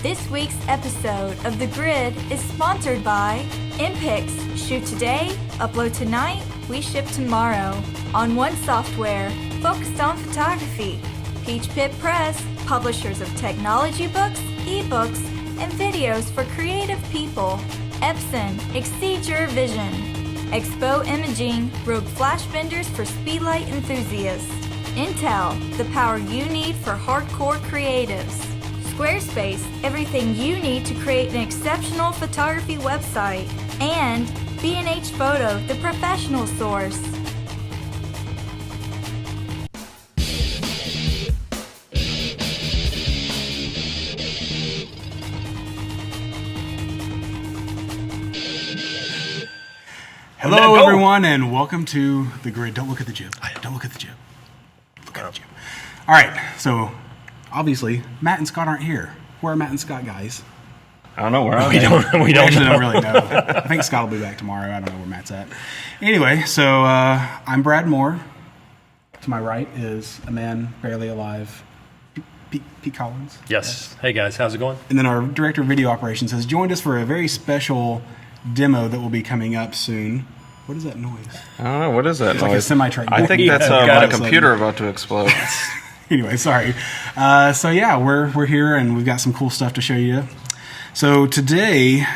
This week's episode of The Grid is sponsored by MPix. Shoot today, upload tonight, we ship tomorrow. On One Software, focused on photography. Peach Pit Press, publishers of technology books, ebooks, and videos for creative people. Epson, exceed your vision. Expo Imaging, rogue flash vendors for speedlight enthusiasts. Intel, the power you need for hardcore creatives. Squarespace, everything you need to create an exceptional photography website. And B&H Photo, the professional source. Hello, everyone, and welcome to The Grid. Don't look at the jib. Don't look at the jib. Look at the jib. All right, so obviously, Matt and Scott aren't here. Where are Matt and Scott, guys? I don't know. Where are we they? We actually don't really know. I think Scott will be back tomorrow. I don't know where Matt's at. Anyway, so I'm Brad Moore. To my right is a man barely alive, Pete Collins. Yes. Hey, guys. How's it going? And then our director of video operations has joined us for a very special demo that will be coming up soon. What is that noise? I don't know. What is that It's noise? like a semi-truck. I think that's my computer about to explode. Anyway, sorry. So yeah, we're here and we've got some cool stuff to show you. So today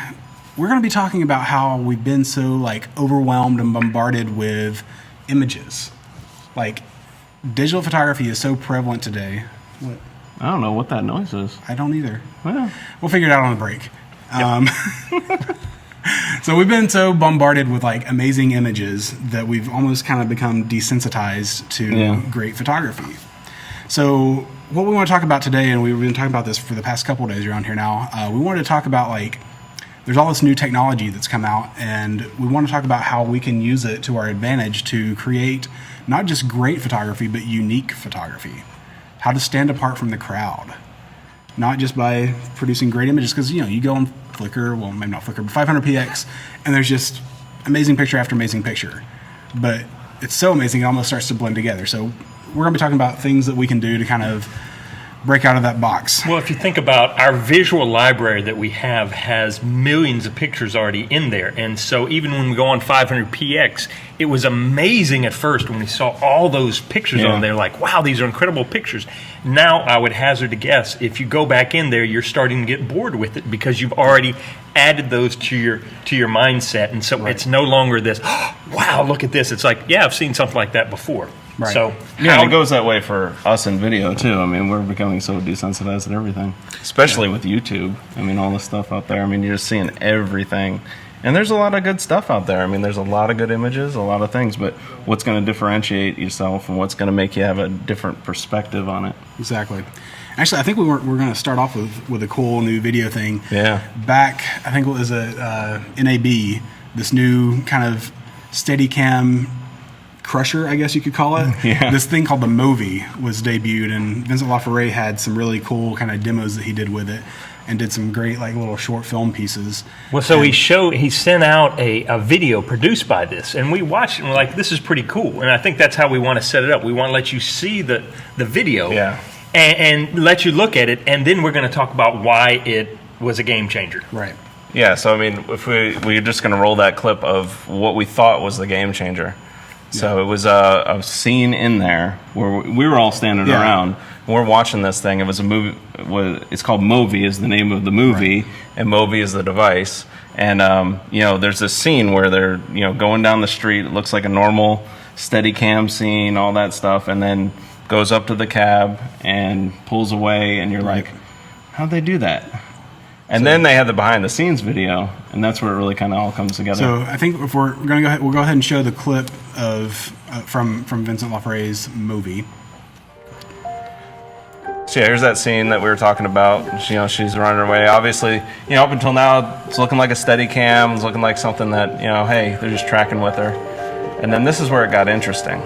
we're going to be talking about how we've been so overwhelmed and bombarded with images. Digital photography is so prevalent today. What? I don't know what that noise is. I don't either. Well, we'll figure it out on the break. Yep. So we've been so bombarded with amazing images that we've almost kind of become desensitized to great photography. So what we want to talk about today, and we've been talking about this for the past couple of days around here now, we wanted to talk about there's all this new technology that's come out, and we want to talk about how we can use it to our advantage to create not just great photography, but unique photography. How to stand apart from the crowd. Not just by producing great images, because you go on Flickr, well maybe not Flickr, but 500px, and there's just amazing picture after amazing picture. But it's so amazing it almost starts to blend together. So we're going to be talking about things that we can do to kind of break out of that box. Well, if you think about our visual library that we have has millions of pictures already in there. And so even when we go on 500px, it was amazing at first when we saw all those pictures on there, wow, these are incredible pictures. Now I would hazard to guess, if you go back in there, you're starting to get bored with it because you've already added those to your mindset. And so it's no longer this, oh, wow, look at this. It's I've seen something like that before. Right. So it goes that way for us in video too. I mean, we're becoming so desensitized at everything, especially with YouTube. I mean, all the stuff out there. I mean, you're just seeing everything, and there's a lot of good stuff out there. I mean, there's a lot of good images, a lot of things. But what's going to differentiate yourself, and what's going to make you have a different perspective on it? Exactly. Actually, I think we're going to start off with a cool new video thing. Yeah. Back, I think it was a NAB, this new kind of Steadicam crusher, I guess you could call it. Yeah. This thing called the Movi was debuted, and Vincent LaFerrari had some really cool kind of demos that he did with it, and did some great little short film pieces. Well, so he sent out a video produced by this, and we watched it and we're like, this is pretty cool. And I think that's how we want to set it up. We want to let you see the video and let you look at it, and then we're going to talk about why it was a game changer. Right. Yeah, so I mean, if we're just going to roll that clip of what we thought was the game changer. So it was a scene in there where we were all standing around. And we're watching this thing. It was a movie. It's called Movi is the name of the movie, and Movi is the device. And there's this scene where they're going down the street. It looks like a normal Steadicam scene, all that stuff, and then goes up to the cab and pulls away. And you're like, how'd they do that? And then they had the behind-the-scenes video, and that's where it really kind of all comes together. So I think if we're going to go ahead, we'll go ahead and show the clip of from Vincent LaFerrari's movie. So here's that scene that we were talking about. She's running away. Obviously, up until now, it's looking like a Steadicam. It's looking like something that, hey, they're just tracking with her. And then this is where it got interesting.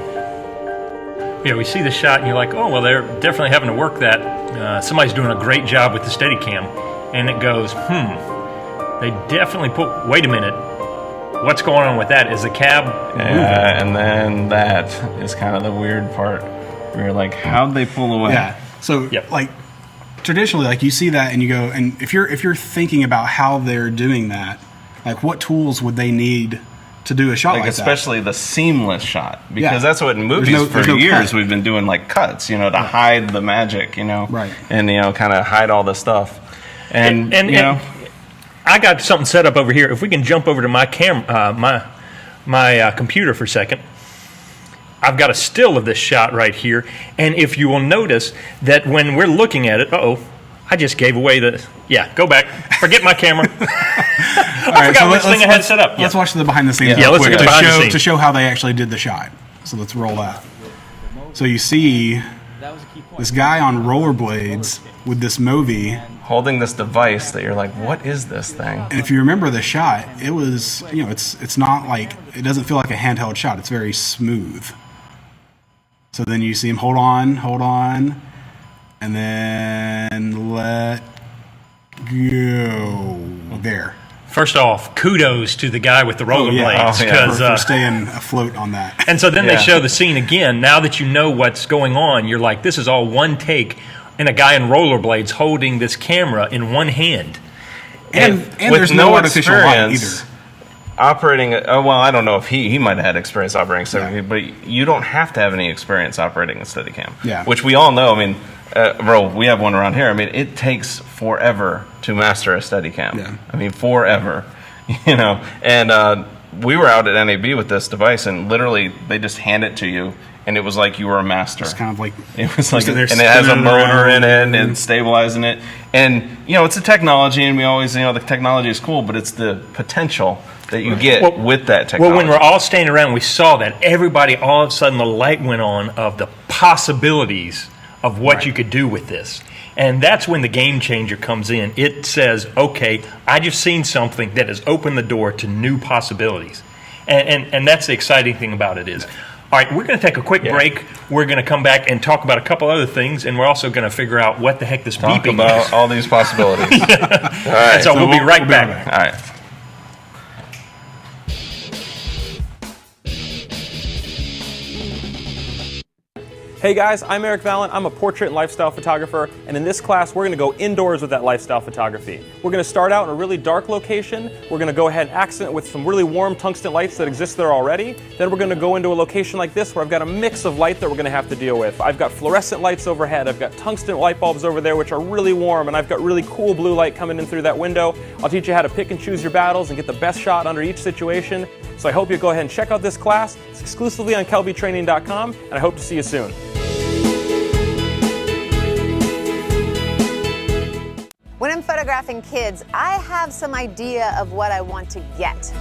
Yeah, we see the shot, and you're like, oh, well, they're definitely having to work that. Somebody's doing a great job with the Steadicam. And it goes, they definitely wait a minute, what's going on with that? Is the cab moving? And then that is kind of the weird part where you're like, how'd they pull away? Yeah. So, traditionally, like you see that and you go, and if you're thinking about how they're doing that, like what tools would they need to do a shot like especially that? The seamless shot, because Yeah. that's what in movies for years cut. We've been doing, like cuts, to hide the magic, right, and kind of hide all the stuff, and I got something set up over here. If we can jump over to my my computer for a second. I've got a still of this shot right here, and if you will notice that when we're looking at it, I just gave away go back, forget my camera. I forgot which thing I had set up. Let's watch the behind the scenes let's get behind the scenes to show how they actually did the shot. So let's roll that. So you see this guy on rollerblades with this movie holding this device that you're like, what is this thing? And if you remember the shot, it was, it's not like, it doesn't feel like a handheld shot. It's very smooth. So then you see him hold on, and then let go. There. First off, kudos to the guy with the rollerblades for staying afloat on that. And so then they show the scene again. Now that you know what's going on, you're like, this is all one take, and a guy in rollerblades holding this camera in one hand, and with there's no artificial light either. Operating, I don't know if he might have had experience operating Steadicam, but you don't have to have any experience operating a Steadicam. Yeah. Which we all know. I mean, we have one around here. I mean, it takes forever to master a Steadicam. Yeah. I mean, forever. And we were out at NAB with this device, and literally they just hand it to you, and it was like you were a master. It's kind of like it was like, and it has a motor in it and stabilizing it, and it's a technology, and we always the technology is cool, but it's the potential that you get with that technology. Well, when we're all standing around, we saw that everybody, all of a sudden, the light went on of the possibilities of what you could do with this. And that's when the game changer comes in. It says, okay, I just seen something that has opened the door to new possibilities. And that's the exciting thing about it is. All right, we're going to take a quick break. We're going to come back and talk about a couple other things, and we're also going to figure out what the heck this beeping is. Talk about all these possibilities. All right. And so we'll be right back. All right. Hey guys, I'm Eric Valent. I'm a portrait and lifestyle photographer, and in this class we're going to go indoors with that lifestyle photography. We're going to start out in a really dark location. We're going to go ahead and accent it with some really warm tungsten lights that exist there already. Then we're going to go into a location like this where I've got a mix of light that we're going to have to deal with. I've got fluorescent lights overhead, I've got tungsten light bulbs over there which are really warm, and I've got really cool blue light coming in through that window. I'll teach you how to pick and choose your battles and get the best shot under each situation. So I hope you go ahead and check out this class. It's exclusively on kelbytraining.com, and I hope to see you soon. When I'm photographing kids, I have some idea of what I want to get.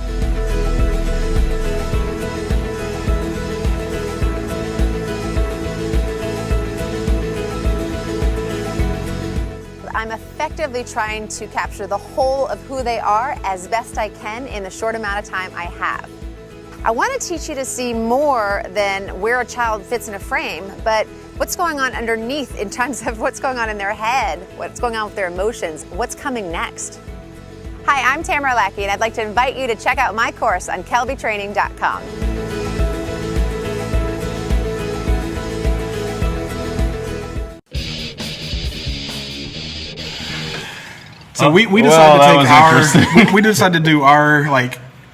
I'm effectively trying to capture the whole of who they are as best I can in the short amount of time I have. I want to teach you to see more than where a child fits in a frame, but what's going on underneath in terms of what's going on in their head, what's going on with their emotions, what's coming next. Hi, I'm Tamara Lackey, and I'd like to invite you to check out my course on kelbytraining.com. So we decided to take we decided to do our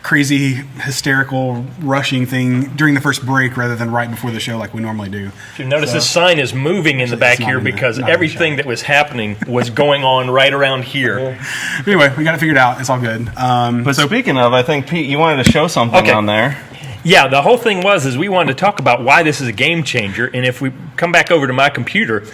crazy hysterical rushing thing during the first break rather than right before the show like we normally do. You notice this sign is moving in the back here because everything that was happening was going on right around here. Anyway, we got it figured out. It's all good. But speaking of, I think Pete, you wanted to show something on there. Yeah, the whole thing is we wanted to talk about why this is a game changer. And if we come back over to my computer,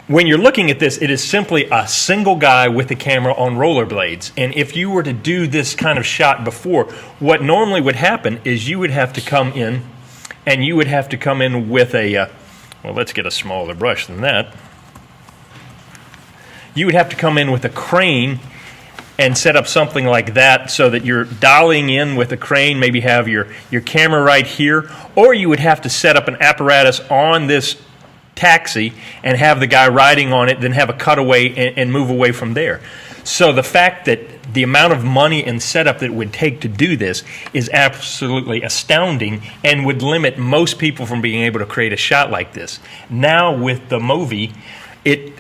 when you're looking at this, it is simply a single guy with the camera on rollerblades. And if you were to do this kind of shot before, what normally would happen is you would have to come in, and you would have to come in with a, well, let's get a smaller brush than that. You would have to come in with a crane and set up something like that so that you're dialing in with a crane, maybe have your camera right here, or you would have to set up an apparatus on this taxi and have the guy riding on it, then have a cutaway and move away from there. So the fact that the amount of money and setup that it would take to do this is absolutely astounding and would limit most people from being able to create a shot like this. Now with the Movi,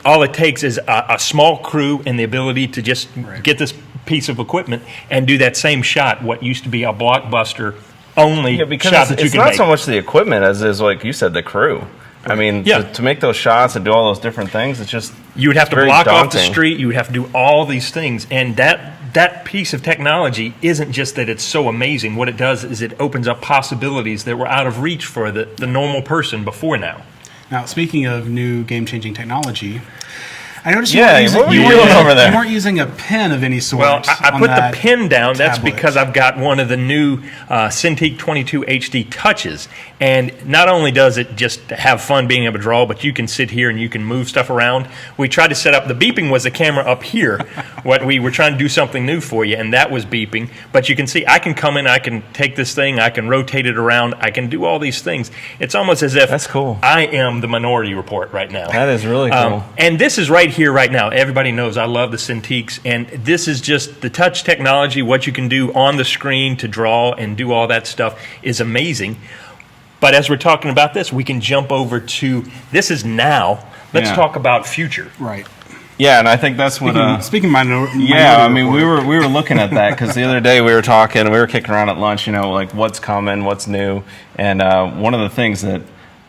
all it takes is a small crew and the ability to just get this piece of equipment and do that same shot, what used to be a blockbuster only shot that you it's can not make. so much the equipment as is, like you said, the crew. I mean, to make those shots and do all those different things, it's just you would have to very block off daunting. the street. You would have to do all these things, and that piece of technology isn't just that it's so amazing. What it does is it opens up possibilities that were out of reach for the normal person before now. Now, speaking of new game-changing technology, I noticed what were you doing over there? You weren't using a pen of any sort. Well, I put the pen down. That's tablet. because I've got one of the new Cintiq 22 HD touches. And not only does it just have fun being able to draw, but you can sit here and you can move stuff around. We tried to set up, the beeping was the camera up here. What we were trying to do something new for you, and that was beeping. But you can see I can come in, I can take this thing, I can rotate it around, I can do all these things. It's almost as if That's cool. I am the Minority Report right now. That is really cool. And this is right here, right now. Everybody knows I love the Cintiqs, and this is just the touch technology. What you can do on the screen to draw and do all that stuff is amazing. But as we're talking about this, we can jump over to this is now. Let's talk about future. Right. Yeah, and I think that's what. Speaking of I mean, we were looking at that because the other day we were talking, we were kicking around at lunch, like what's coming, what's new, and one of the things that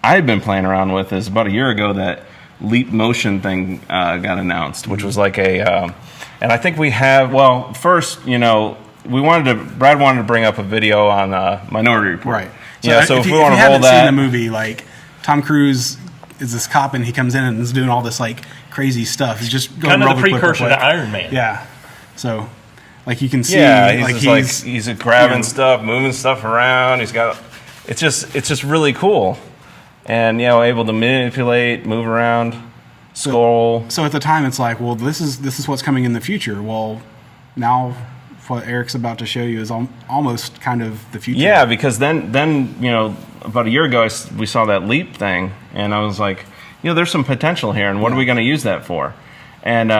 I had been playing around with is about a year ago that Leap Motion thing got announced, which was like and I think we have. Well, first, Brad wanted to bring up a video on Minority Report, right. So if we if want you to roll haven't that, seen the movie, like Tom Cruise is this cop and he comes in and is doing all this like crazy stuff. He's just going Kind of the real quick, precursor real quick. to Iron Man. Yeah. So, like you can see, he's grabbing stuff, moving stuff around. He's got it's just really cool, and able to manipulate, move around, scroll. So at the time, it's like, well, this is what's coming in the future. Well, now what Eric's about to show you is almost kind of the future. Yeah, because then about a year ago we saw that Leap thing, and I was like, there's some potential here, and what are we going to use that for? And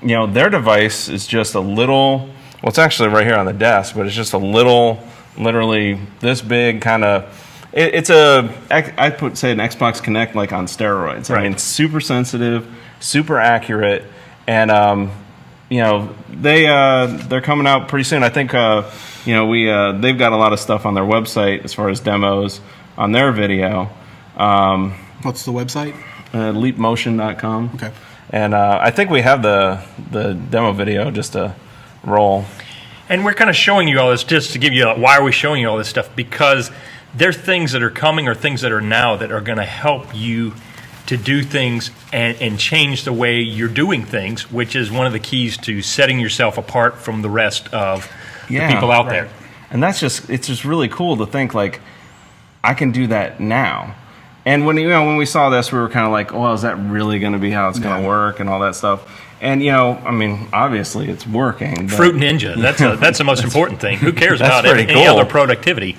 their device is just a little. Well, it's actually right here on the desk, but it's just a little, literally this big kind of. It's I say an Xbox Kinect like on steroids. Right. I mean, it's super sensitive, super accurate, and they're coming out pretty soon. I think they've got a lot of stuff on their website as far as demos on their video. What's the website? Leapmotion.com. Okay. And I think we have the demo video just to roll. And we're kind of showing you all this just to give you why are we showing you all this stuff? Because there's things that are coming or things that are now that are going to help you to do things and change the way you're doing things, which is one of the keys to setting yourself apart from the rest of the people out there. And it's just really cool to think like I can do that now. And when we saw this, we were kind of like, well, is that really going to be how it's going to work and all that stuff? And I mean, obviously it's working. But Fruit Ninja, that's the most important thing. Who cares about pretty any cool. other productivity?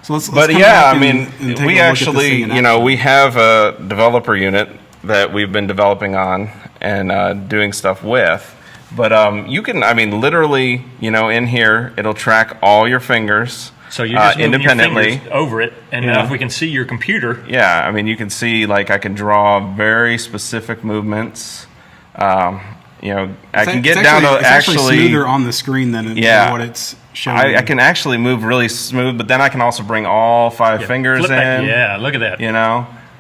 So let's but come yeah, back I mean, and take a look we at actually, this thing in action. we have a developer unit that we've been developing on and doing stuff with. But you can, I mean, literally, in here, it'll track all your fingers. So you're just moving independently your fingers over it, and now if we can see your computer. Yeah, I mean, you can see like I can draw very specific movements. I can get down to it's actually smoother on the screen than what it's showing. I can actually move really smooth, but then I can also bring all five fingers in. Yeah, look at that.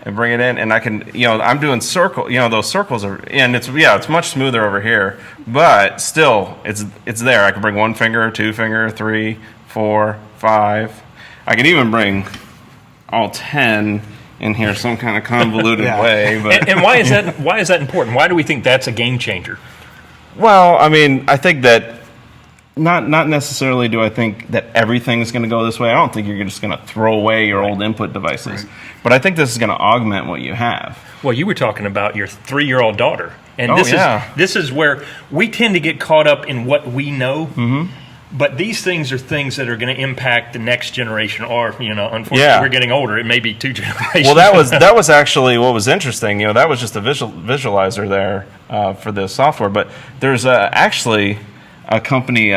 And bring it in, and I can, I'm doing circle. Those circles are, and it's much smoother over here, but still, it's there. I can bring 1 finger, 2 finger, 3, 4, 5. I can even bring all 10 in here some kind of convoluted way. But and why is that? Why is that important? Why do we think that's a game changer? Well, I mean, I think that not necessarily do I think that everything's going to go this way. I don't think you're just going to throw away your old input devices. Right. But I think this is going to augment what you have. Well, you were talking about your 3-year-old daughter. And Oh, this is where we tend to get caught up in what we know. Mm-hmm. But these things are things that are going to impact the next generation, or unfortunately, we're getting older. It may be 2 generations. Well, that was actually what was interesting. That was just a visualizer there for the software. But there's actually a company,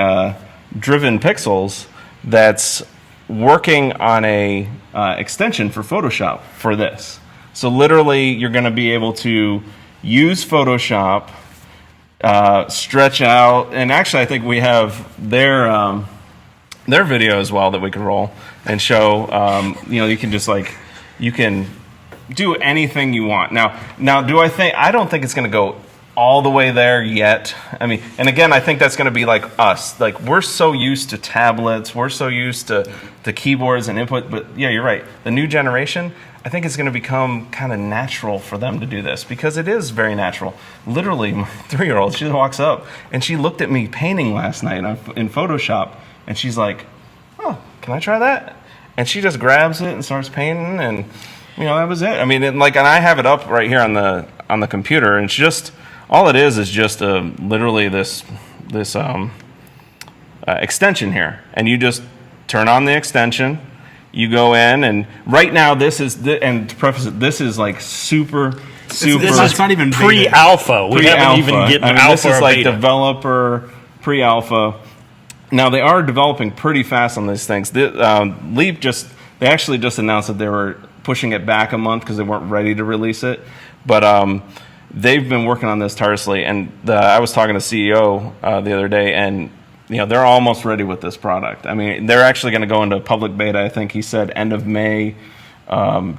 Driven Pixels, that's working on a extension for Photoshop for this. So literally, you're going to be able to use Photoshop, stretch out, and actually I think we have their video as well that we can roll and show. You can just you can do anything you want. Now I don't think it's going to go all the way there yet. I mean, and again, I think that's going to be like us. Like, we're so used to tablets, we're so used to keyboards and input, but yeah, you're right. The new generation, I think it's going to become kind of natural for them to do this, because it is very natural. Literally, my 3-year-old, she walks up and she looked at me painting last night in Photoshop, and she's like, "Oh, can I try that?" And she just grabs it and starts painting, and that was it. I mean, and I have it up right here on the computer, and it's just all it is just literally this extension here, and you just turn on the extension. You go in, and right now and to preface it, this is like super. This is not even pre-alpha. We haven't even get alpha. This is like beta. Developer pre-alpha. Now they are developing pretty fast on these things. Leap they actually just announced that they were pushing it back a month because they weren't ready to release it, but they've been working on this tirelessly. And I was talking to CEO the other day, and they're almost ready with this product. I mean, they're actually going to go into public beta. I think he said end of May,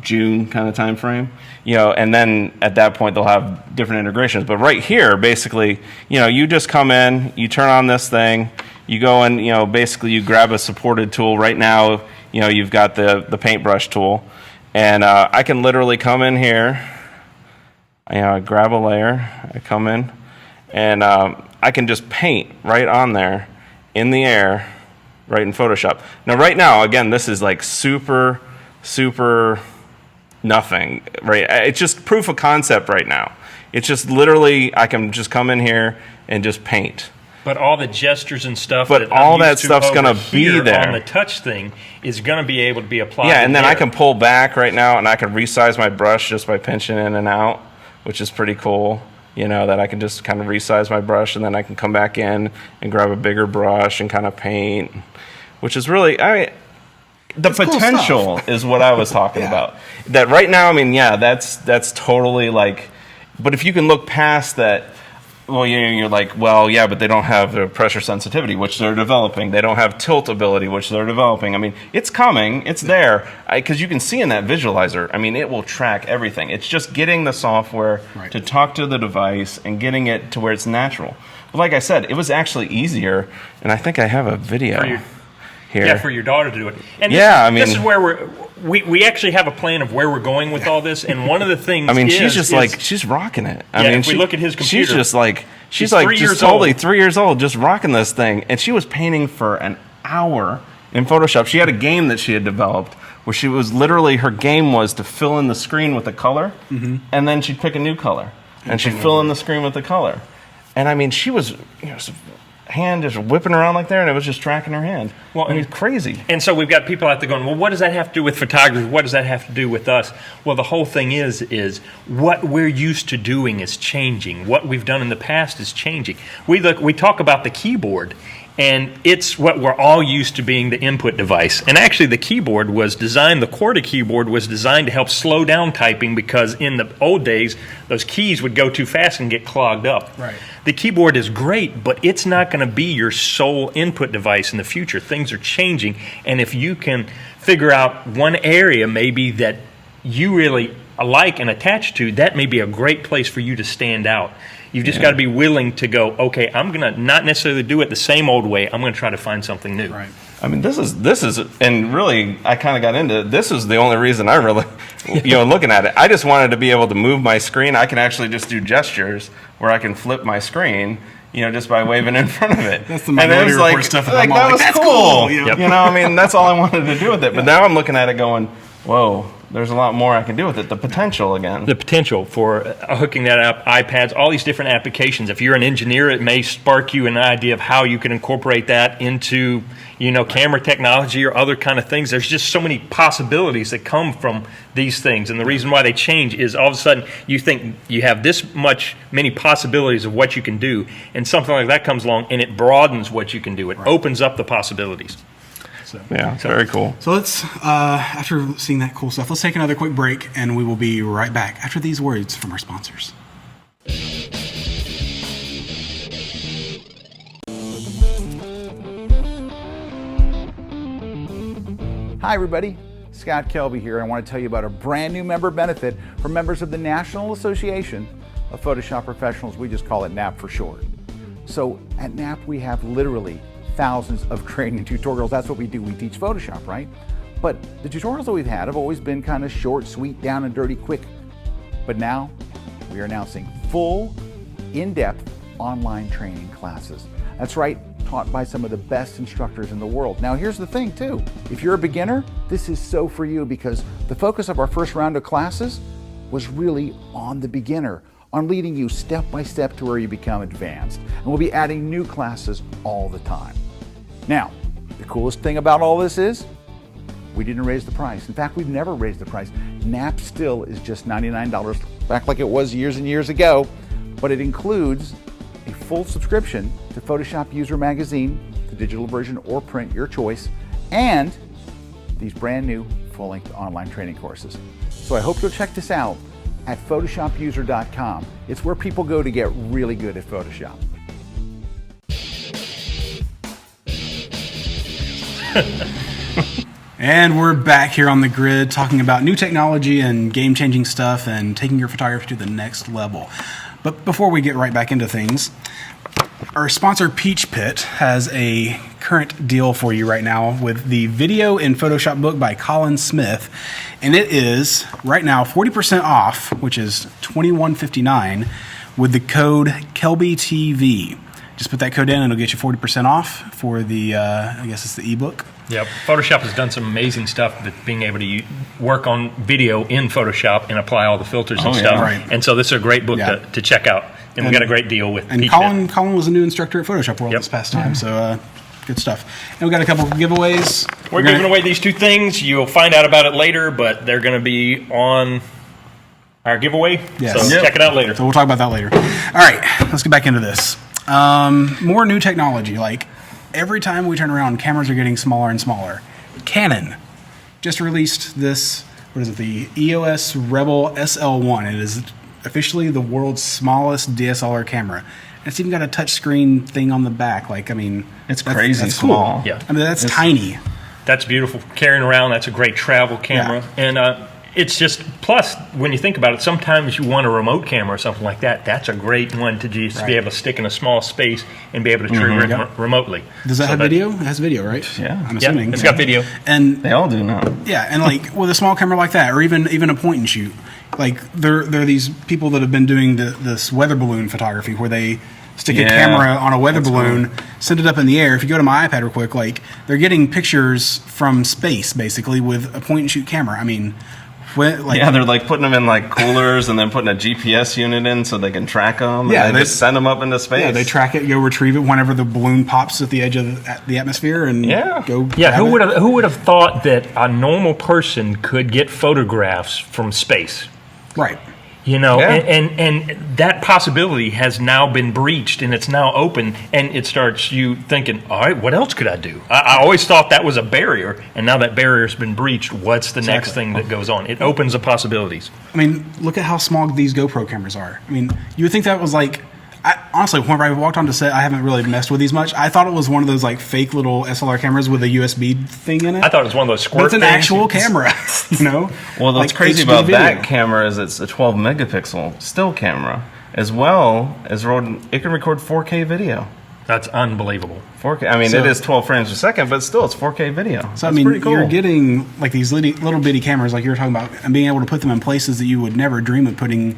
June kind of time frame. And then at that point they'll have different integrations. But right here, basically, you just come in, you turn on this thing, you go in, basically you grab a supported tool. Right now, you've got the paintbrush tool, and I can literally come in here. I grab a layer, I come in, and I can just paint right on there in the air, right in Photoshop. Now, right now, again, this is like super nothing, right? It's just proof of concept right now. It's just literally, I can just come in here and just paint. But all the gestures and stuff, but all that stuff's going to be there. On the touch thing is going to be able to be applied. Yeah, and then I can pull back right now, and I can resize my brush just by pinching in and out, which is pretty cool. That I can just kind of resize my brush, and then I can come back in and grab a bigger brush and kind of paint, which is really, the it's potential cool is what I was talking about. That right now, that's totally but if you can look past that, well, you're like, well, yeah, but they don't have the pressure sensitivity, which they're developing. They don't have tilt ability, which they're developing. I mean, it's coming. It's there. Because you can see in that visualizer, it will track everything. It's just getting the software to talk to the device and getting it to where it's natural. But like I said, it was actually easier, and I think I have a video here. Yeah, for your daughter to do it. And this is where we actually have a plan of where we're going with all this, and one of the things she's rocking it. If we look at his computer, she's totally 3 years old, just rocking this thing, and she was painting for an hour in Photoshop. She had a game that she had developed where she was literally, her game was to fill in the screen with a color, and then she'd pick a new color, and she'd fill in the screen with the color. And she was, hand just whipping around like there, and it was just tracking her hand. Well, it's crazy. And so we've got people out there going, well, what does that have to do with photography? What does that have to do with us? Well, the whole thing is what we're used to doing is changing. What we've done in the past is changing. We talk about the keyboard, and it's what we're all used to being the input device. And actually the keyboard was designed, the QWERTY keyboard was designed to help slow down typing, because in the old days, those keys would go too fast and get clogged up. Right. The keyboard is great, but it's not going to be your sole input device in the future. Things are changing, and if you can figure out one area maybe that you really like and attach to, that may be a great place for you to stand out. You've just got to be willing to go, okay, I'm going to not necessarily do it the same old way. I'm going to try to find something new. Right. This is, and really, I kind of got into it. This is the only reason I really, looking at it. I just wanted to be able to move my screen. I can actually just do gestures where I can flip my screen, just by waving in front of it. That's the Minority Report stuff. That was that's cool. Yep. That's all I wanted to do with it. But now I'm looking at it going, whoa, there's a lot more I can do with it. The potential again. The potential for hooking that up, iPads, all these different applications. If you're an engineer, it may spark you an idea of how you can incorporate that into, camera technology or other kind of things. There's just so many possibilities that come from these things. And the reason why they change is all of a sudden you think you have many possibilities of what you can do, and something like that comes along and it broadens what you can do. It opens up the possibilities. So Yeah, it's very cool. So let's, after seeing that cool stuff, let's take another quick break, and we will be right back after these words from our sponsors. Hi everybody, Scott Kelby here. I want to tell you about a brand new member benefit for members of the National Association of Photoshop Professionals. We just call it NAP for short. So at NAP we have literally thousands of training tutorials. That's what we do. We teach Photoshop, right? But the tutorials that we've had have always been kind of short, sweet, down and dirty, quick. But now we are announcing full, in-depth online training classes. That's right, taught by some of the best instructors in the world. Now here's the thing too, if you're a beginner, this is so for you because the focus of our first round of classes was really on the beginner, on leading you step by step to where you become advanced. And we'll be adding new classes all the time. Now, the coolest thing about all this is we didn't raise the price. In fact, we've never raised the price. NAP still is just $99, back like it was years and years ago, but it includes a full subscription to Photoshop User Magazine, the digital version or print, your choice, and these brand new full-length online training courses. So I hope you'll check this out at photoshopuser.com. It's where people go to get really good at Photoshop. And we're back here on the grid talking about new technology and game-changing stuff and taking your photography to the next level. But before we get right back into things, our sponsor Peach Pit has a current deal for you right now with the Video in Photoshop book by Colin Smith. And it is right now 40% off, which is $21.59, with the code KelbyTV. Just put that code in and it'll get you 40% off for the, I guess it's the ebook. Yep. Photoshop has done some amazing stuff with being able to work on video in Photoshop and apply all the filters and stuff. Yeah, right. And so this is a great book to check out. And we got a great deal with And Colin was a new instructor at Photoshop World this past time, so good stuff. And we got a couple of giveaways. We're giving away these two things. You'll find out about it later, but they're going to be on our giveaway. Yes. So check it out later. So we'll talk about that later. All right, let's get back into this. More new technology. Like every time we turn around, cameras are getting smaller and smaller. Canon just released this, what is it, the EOS Rebel SL1. It is officially the world's smallest DSLR camera. It's even got a touch screen thing on the back. Like, I mean, it's crazy that's small. Cool. Yeah. I mean, that's tiny. That's beautiful. Carrying around, that's a great travel camera. Yeah. And it's just, plus, when you think about it, sometimes you want a remote camera or something like that. That's a great one to just be able to stick in a small space and be able to trigger it remotely. Does that have video? It has video, right? Yeah. I'm assuming. Yeah, it's got video. And they all do now. Yeah, and like with a small camera like that, or even a point and shoot, like there are these people that have been doing this weather balloon photography where they stick a camera on a weather balloon, send it up in the air. If you go to my iPad real quick, like they're getting pictures from space basically with a point and shoot camera. I mean, they're like putting them in like coolers and then putting a GPS unit in so they can track them. Yeah, and they just send them up into space. Yeah, they track it, go retrieve it whenever the balloon pops at the edge of the atmosphere, and go. Yeah, who would have thought that a normal person could get photographs from space? Right. You know, and that possibility has now been breached, and it's now open, and it starts you thinking, all right, what else could I do? I always thought that was a barrier, and now that barrier's been breached, what's the next thing that goes on? It opens the possibilities. I mean, look at how small these GoPro cameras are. I mean, you would think that was like, honestly, whenever I walked onto set, I haven't really messed with these much. I thought it was one of those like fake little SLR cameras with a USB thing in it. I thought it was one of those squirt things. It's an actual camera, you know? Well, what's crazy about that camera is it's a 12 megapixel still camera, as well as it can record 4K video. That's unbelievable. 4K. I mean, it is 12 frames per second, but still, it's 4K video. So, I mean, you're getting like these little bitty cameras like you were talking about, and being able to put them in places that you would never dream of putting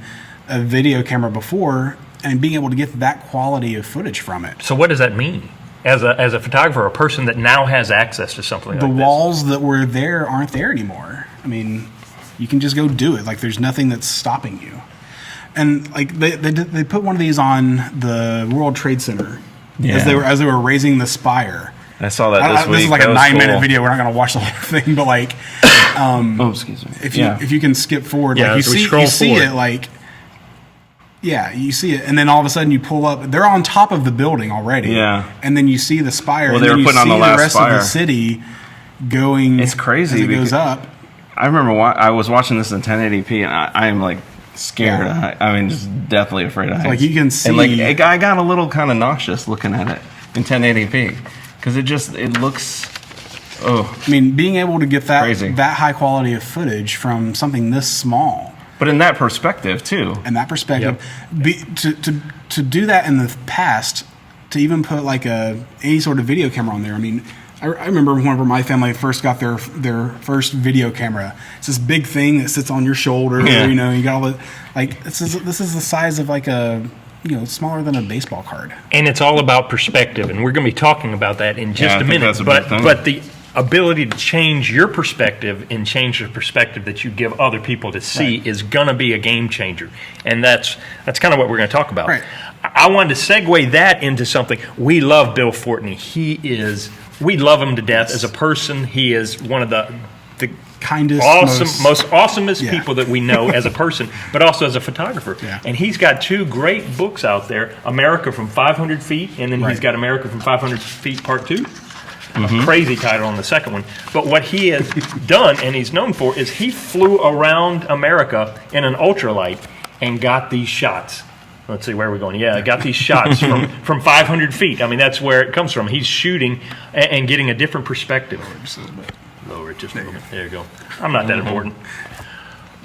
a video camera before, and being able to get that quality of footage from it. So what does that mean? As a photographer, a person that now has access to something like this? The walls that were there aren't there anymore. I mean, you can just go do it. Like, there's nothing that's stopping you. And, like, they put one of these on the World Trade Center as they were raising the spire. I saw that this week. This is like a 9-minute video. We're not going to watch the whole thing, but, like, excuse me. If you can skip forward, like, you see it, like... Yeah, you see it, and then all of a sudden you pull up. They're on top of the building already. Yeah, and then you see the spire. Well, and they then were putting you on the see last rest spire. of the city, going. It's crazy as it because- goes up. I remember I was watching this in 1080p, and I am like scared. Yeah. I mean, just deathly afraid of heights. Like, you can see- and like I got a little kind of nauseous looking at it in 1080p because it looks. Oh, I mean, being able to get that Crazy. that high quality of footage from something this small. but in that perspective too. And that perspective, to do that in the past, to even put like any sort of video camera on there. I mean, I remember whenever my family first got their first video camera. It's this big thing that sits on your shoulder. Yeah. You know, you got all the this is the size of like smaller than a baseball card. And it's all about perspective, and we're going to be talking about that in just I a think minute. that's a big thing. But the ability to change your perspective and change the perspective that you give other people to see is going to be a game changer, and that's kind of what we're going to talk about. Right. I wanted to segue that into something. We love Bill Fortney. We love him to death as a person. He is one of the Kindest, most awesomest Yeah. people that we know as a person, but also as a photographer. Yeah. And he's got 2 great books out there, America from 500 Feet, and then he's Right. got America from 500 Feet Part 2. A crazy title on the second one. But what he has done, and he's known for, is he flew around America in an ultralight and got these shots. Let's see, where are we going? Yeah, got these shots from 500 feet. I mean, that's where it comes from. He's shooting and getting a different perspective. Lower it just a little bit. There you go. I'm not that important.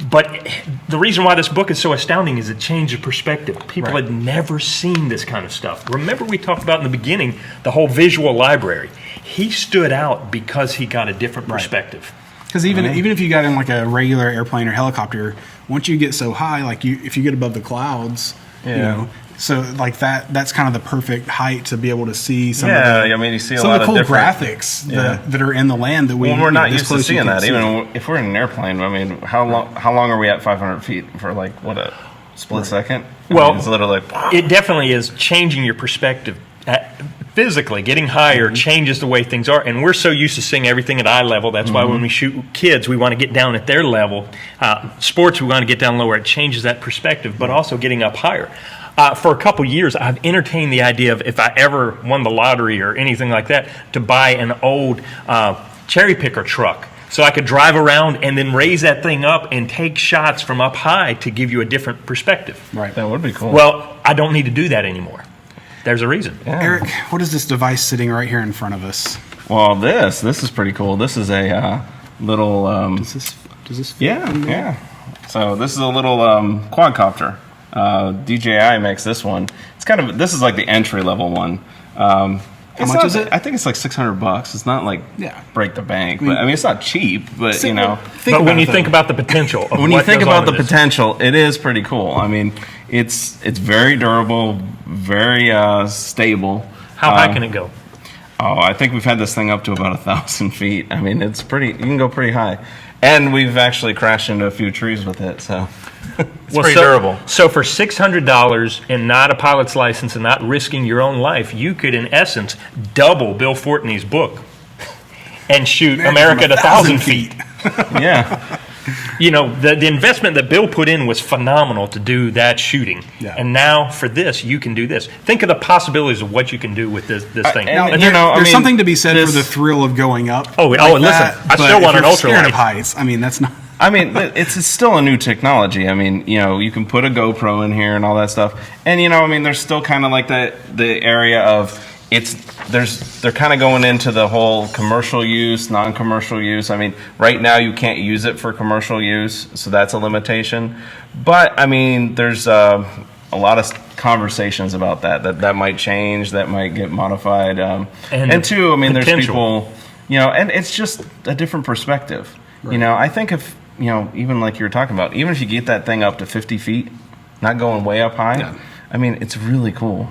But the reason why this book is so astounding is it changed the perspective. People Right. had never seen this kind of stuff. Remember we talked about in the beginning the whole visual library. He stood out because he got a different perspective. Because even if you got in like a regular airplane or helicopter, once you get so high, like if you get above the clouds, so like that's kind of the perfect height to be able to see some of the, I mean, you see a some lot of the of cool different graphics that are in the land that we're not this used to close you seeing can't that. see. Even if we're in an airplane, I mean, how long are we at 500 feet for like what a split second? I Well, mean, it's literally like, It definitely is changing your perspective. Physically, getting higher changes the way things are, and we're so used to seeing everything at eye level. That's why when we shoot kids, we want to get down at their level. Sports, we want to get down lower. It changes that perspective, but also getting up higher. For a couple years, I've entertained the idea of if I ever won the lottery or anything like that, to buy an old cherry picker truck. So I could drive around and then raise that thing up and take shots from up high to give you a different perspective. Right. that would be cool. Well, I don't need to do that anymore. There's a reason. Eric, what is this device sitting right here in front of us? Well, this is pretty cool. This is a little. Does this fit in there? Yeah. So this is a little quadcopter. DJI makes this one. It's this is like the entry level one. How much is it? I think it's like $600. It's not like break the bank, but I mean it's not cheap. But But when you think about the potential, of when you what think goes about on the with this. potential, it is pretty cool. I mean, it's very durable, very stable. How high can it go? Oh, I think we've had this thing up to about 1,000 feet. I mean, it's pretty. You can go pretty high, and we've actually crashed into a few trees with it. So it's pretty durable. So for $600 and not a pilot's license and not risking your own life, you could, in essence, double Bill Fortney's book and shoot America at 1,000 feet. Yeah. You know, the investment that Bill put in was phenomenal to do that shooting. Yeah. And now for this, you can do this. Think of the possibilities of what you can do with this thing. and There's something to be said for the thrill of going up. Oh, like listen, that, I but still want if an you're scared ultralight. of heights. I mean, that's not. I mean, it's still a new technology. I mean, you can put a GoPro in here and all that stuff. And, I mean, there's still kind of like the area of they're kind of going into the whole commercial use, non-commercial use. I mean, right now you can't use it for commercial use, so that's a limitation. But, I mean, there's a lot of conversations about that might change, that might get modified. And two, I mean, there's people, and it's just a different perspective. Right. I think if, even like you were talking about, even if you get that thing up to 50 feet, not going way up high, I mean, it's really cool.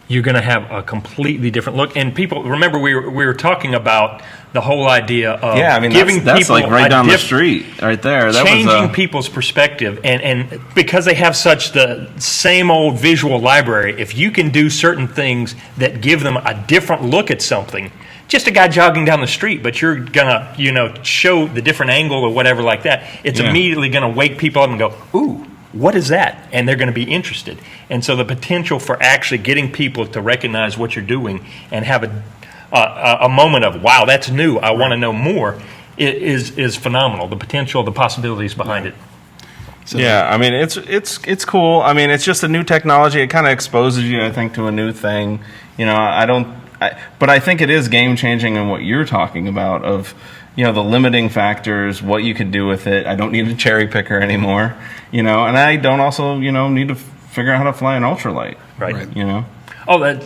You're going to have a completely different look. And people, remember, we were talking about the whole idea of giving that's people like right down the street, right there. That changing people's perspective, and because they have such the same old visual library, if you can do certain things that give them a different look at something, just a guy jogging down the street, but you're gonna, show the different angle or whatever like that, it's immediately gonna wake people up and go, ooh, what is that? And they're going to be interested. And so the potential for actually getting people to recognize what you're doing and have a moment of, wow, that's new, I want to know more, is phenomenal. The potential, the possibilities behind it. So, yeah, I mean, it's cool. I mean, it's just a new technology. It kind of exposes you, I think, to a new thing. You know, but I think it is game changing in what you're talking about of, you know, the limiting factors, what you could do with it. I don't need a cherry picker anymore, you know, and I don't also, you know, need to figure out how to fly an ultralight. Right. You know? Oh,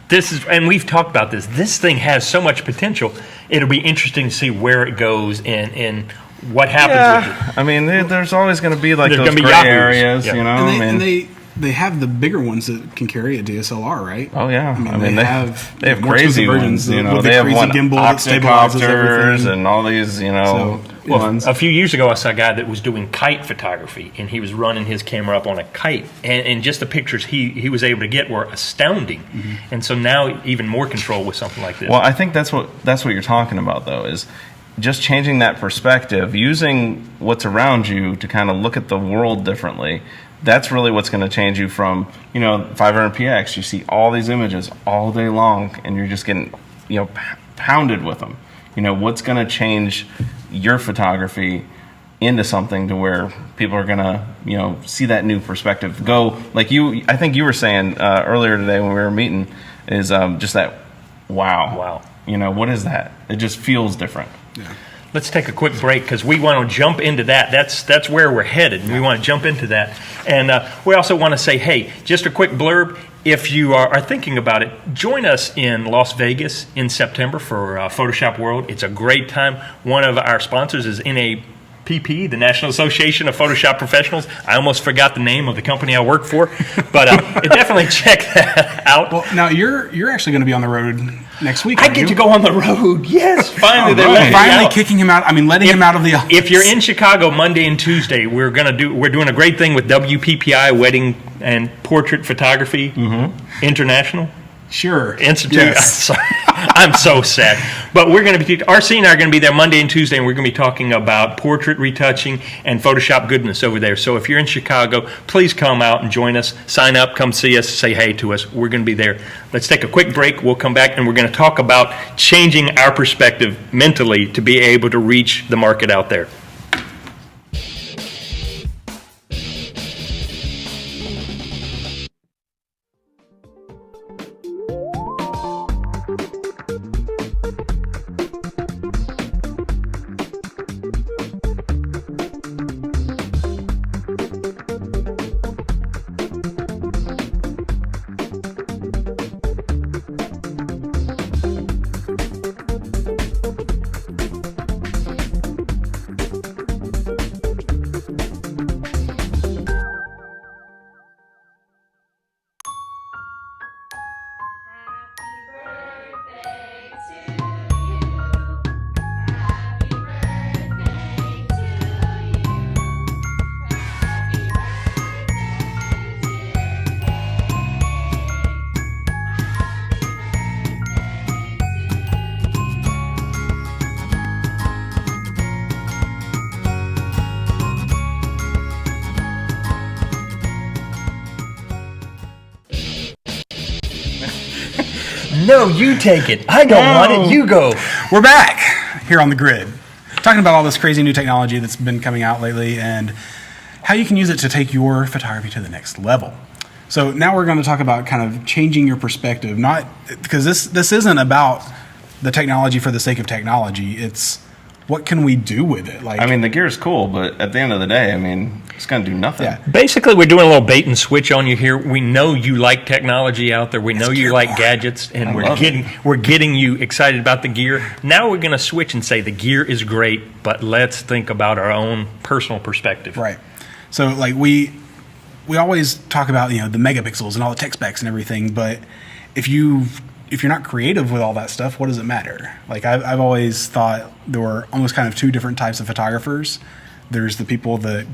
this is, and we've talked about this. This thing has so much potential. It'll be interesting to see where it goes and what happens with it. I mean, there's always going to be like There's those gonna be gray Yahoos. areas, Yeah. you know? And they have the bigger ones that can carry a DSLR, right? Oh yeah, I mean, they have more crazy versions. You know, with they the have crazy one gimbal that stabilizes octocopters everything. and all these, you know, ones. A few years ago, I saw a guy that was doing kite photography, and he was running his camera up on a kite, and just the pictures he was able to get were astounding. Mm-hmm. And so now even more control with something like this. Well, I think that's what you're talking about, though, is just changing that perspective, using what's around you to kind of look at the world differently. That's really what's going to change you from, you know, 500px. You see all these images all day long, and you're just getting, you know, pounded with them. You know, what's going to change your photography into something to where people are going to, you know, see that new perspective. Go, like I think you were saying earlier today when we were meeting, is just that, wow. You know, what is that? It just feels different. Yeah. Let's take a quick break because we want to jump into that. That's where we're headed. We want to jump into that. And we also want to say, hey, just a quick blurb. If you are thinking about it, join us in Las Vegas in September for Photoshop World. It's a great time. One of our sponsors is NAPP, the National Association of Photoshop Professionals. I almost forgot the name of the company I work for, but definitely check that out. Well, now you're actually going to be on the road next week. I get to go on the road. Yes, finally. They're Finally letting me out. kicking him out. I mean, letting him out of the office. If you're in Chicago Monday and Tuesday, we're doing a great thing with WPPI Wedding and Portrait Photography International Sure. Institute. Yes. I'm sorry. I'm so sad. But we're going to be, RC and I are going to be there Monday and Tuesday, and we're going to be talking about portrait retouching and Photoshop goodness over there. So if you're in Chicago, please come out and join us. Sign up, come see us, say hey to us. We're going to be there. Let's take a quick break. We'll come back, and we're going to talk about changing our perspective mentally to be able to reach the market out there. No, you take it. I don't want it. You go. We're back here on the grid, talking about all this crazy new technology that's been coming out lately and how you can use it to take your photography to the next level. So now we're going to talk about kind of changing your perspective, not because this isn't about the technology for the sake of technology. It's what can we do with it? Like, I mean, the gear's cool, but at the end of the day, I mean, it's going to do nothing. Yeah. Basically, we're doing a little bait and switch on you here. We know you like technology out there. We know you like gadgets, and we're getting you excited about the gear. Now we're going to switch and say the gear is great, but let's think about our own personal perspective. Right. So like we always talk about, you know, the megapixels and all the tech specs and everything, but if you're not creative with all that stuff, what does it matter? Like I've always thought there were almost kind of two different types of photographers. There's the people that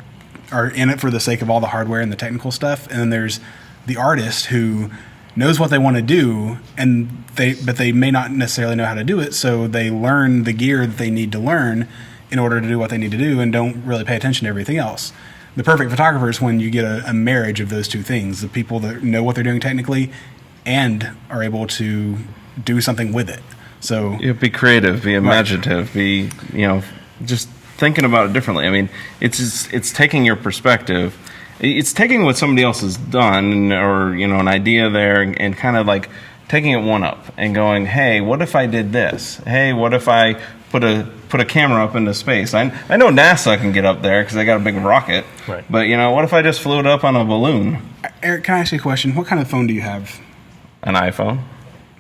are in it for the sake of all the hardware and the technical stuff, and then there's the artist who knows what they want to do, but they may not necessarily know how to do it, so they learn the gear that they need to learn in order to do what they need to do and don't really pay attention to everything else. The perfect photographer is when you get a marriage of those two things, the people that know what they're doing technically and are able to do something with it. So be creative, be imaginative, be just thinking about it differently. I mean, it's taking your perspective, it's taking what somebody else has done, or an idea there, and kind of like taking it one up and going, hey, what if I did this? Hey, what if I put a camera up into space? I know NASA can get up there because they got a big rocket, right? But what if I just flew it up on a balloon? Eric, can I ask you a question? What kind of phone do you have? An iPhone.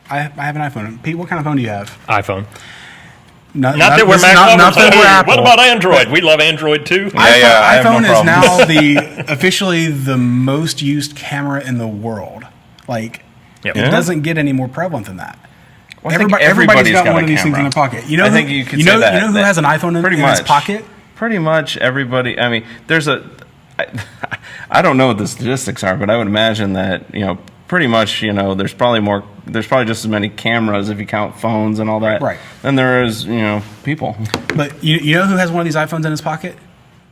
I have an iPhone. Pete, what kind of phone do you have? iPhone. Not that we're Mac not lovers. that we're Apple. What about Android? We love Android too. iPhone is now officially the most used camera in the world. Like, it doesn't get any more prevalent than that. Well, everybody's got one of these things in their pocket. I think you could say that. You know who has an iPhone in his pocket? Pretty much everybody. I mean, I don't know what the statistics are, but I would imagine that pretty much there's probably just as many cameras if you count phones and all that, right? Than there is people. But you know who has one of these iPhones in his pocket?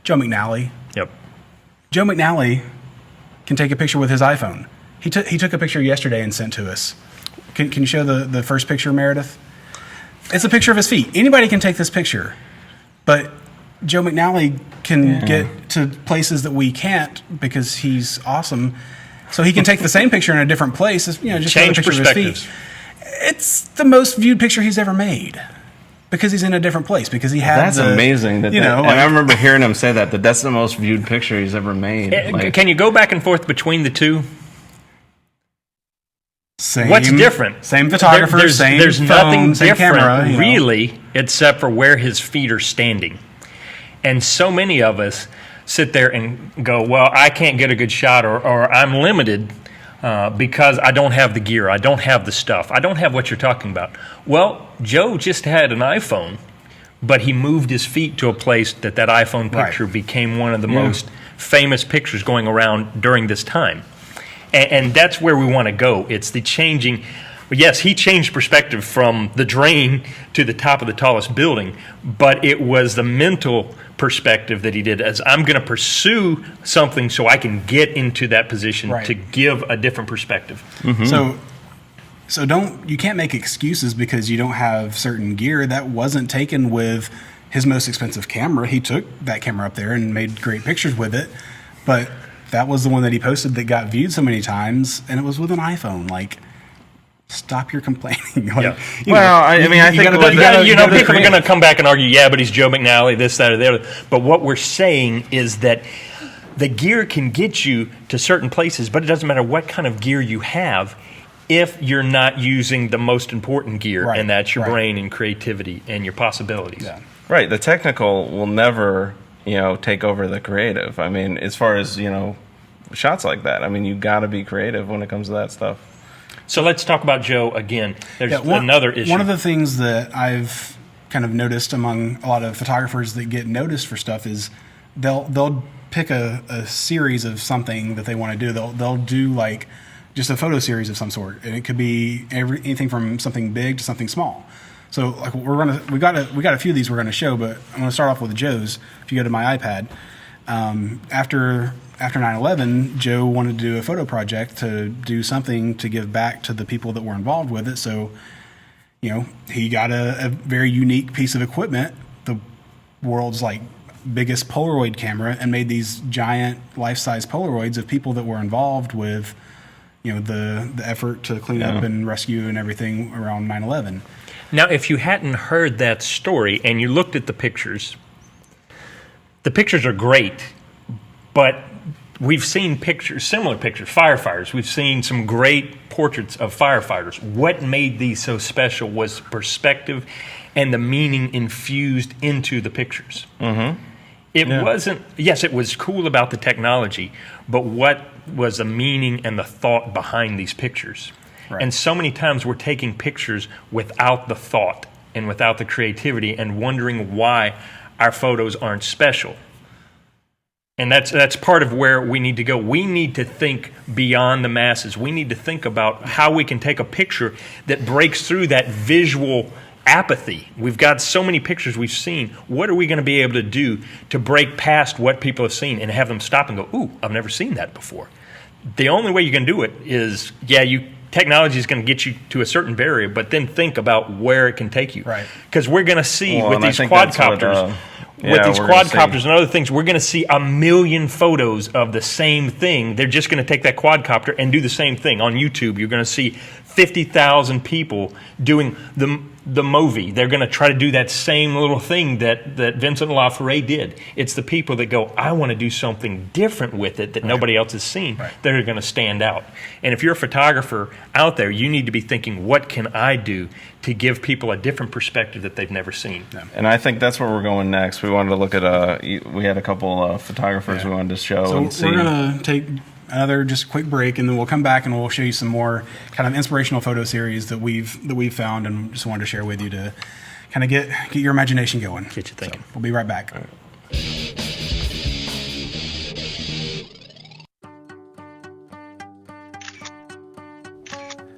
Joe McNally. Yep. Joe McNally can take a picture with his iPhone. He took a picture yesterday and sent to us. Can you show the first picture, Meredith? It's a picture of his feet. Anybody can take this picture, but Joe McNally can get to places that we can't because he's awesome. So he can take the same picture in a different place. Just change a picture of his feet. It's the most viewed picture he's ever made because he's in a different place. Because he had. That's amazing. And I remember hearing him say that's the most viewed picture he's ever made. Can you go back and forth between the two? Same, what's different? Same photographer, there's phone, nothing same different, camera, really, except for where his feet are standing. And so many of us sit there and go, well, I can't get a good shot, or I'm limited because I don't have the gear, I don't have the stuff, I don't have what you're talking about. Well, Joe just had an iPhone, but he moved his feet to a place that iPhone picture became one of the most famous pictures going around during this time. And that's where we want to go. It's the changing. Yes, he changed perspective from the drain to the top of the tallest building, but it was the mental perspective that he did as I'm going to pursue something so I can get into that position to give a different perspective. Mm-hmm. So you can't make excuses because you don't have certain gear. That wasn't taken with his most expensive camera. He took that camera up there and made great pictures with it, but that was the one that he posted that got viewed so many times, and it was with an iPhone. Like, stop your complaining. I think people are going to come back and argue, but he's Joe McNally, this, that, or the other. But what we're saying is that the gear can get you to certain places, but it doesn't matter what kind of gear you have if you're not using the most important gear, and that's your brain and creativity and your possibilities. Yeah. Right. The technical will never take over the creative. I mean, as far as, shots like that, I mean, you got to be creative when it comes to that stuff. So let's talk about Joe again. There's another issue. One of the things that I've kind of noticed among a lot of photographers that get noticed for stuff is they'll pick a series of something that they want to do. They'll do like just a photo series of some sort, and it could be anything from something big to something small. So like we got a few of these we're gonna show, but I'm gonna start off with Joe's. If you go to my iPad, after 9/11, Joe wanted to do a photo project to do something to give back to the people that were involved with it. So, he got a very unique piece of equipment, the world's biggest Polaroid camera, and made these giant life-size Polaroids of people that were involved with, the effort to clean up and rescue and everything around 9/11. Now, if you hadn't heard that story and you looked at the pictures are great, but we've seen similar pictures, firefighters. We've seen some great portraits of firefighters. What made these so special was perspective and the meaning infused into the pictures. Mm-hmm. It wasn't, yes, it was cool about the technology, but what was the meaning and the thought behind these pictures? Right. And so many times we're taking pictures without the thought and without the creativity and wondering why our photos aren't special. And that's part of where we need to go. We need to think beyond the masses. We need to think about how we can take a picture that breaks through that visual apathy. We've got so many pictures we've seen. What are we going to be able to do to break past what people have seen and have them stop and go, ooh, I've never seen that before? The only way you can do it is, you technology is going to get you to a certain barrier, but then think about where it can take you. Right. Because we're going to see with and I these think that's what, quadcopters, yeah, with these we're gonna quadcopters see. and other things, we're going to see 1 million photos of the same thing. They're just going to take that quadcopter and do the same thing. On YouTube, you're going to see 50,000 people doing the movie. They're going to try to do that same little thing that Vincent Lafayette did. It's the people that go, I want to do something different with it that nobody else has seen. Right. That are going to stand out. And if you're a photographer out there, you need to be thinking, what can I do to give people a different perspective that they've never seen? Yeah. And I think that's where we're going next. We wanted to look at we had a couple photographers we wanted to show So and see. we're going to take another just quick break, and then we'll come back and we'll show you some more kind of inspirational photo series that we've found, and just wanted to share with you to kind of get your imagination going. Get you thinking. So we'll be right back.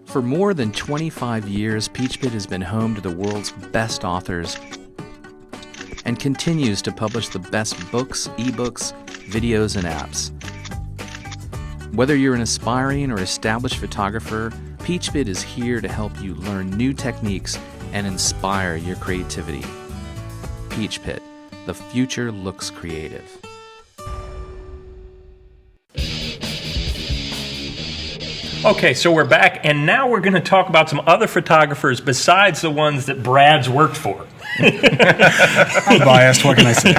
For more than 25 years, Peachpit has been home to the world's best authors and continues to publish the best books, ebooks, videos, and apps. Whether you're an aspiring or established photographer, Peachpit is here to help you learn new techniques and inspire your creativity. Peachpit, the future looks creative. Okay, so we're back, and now we're going to talk about some other photographers besides the ones that Brad's worked for. I'm biased. What can I say?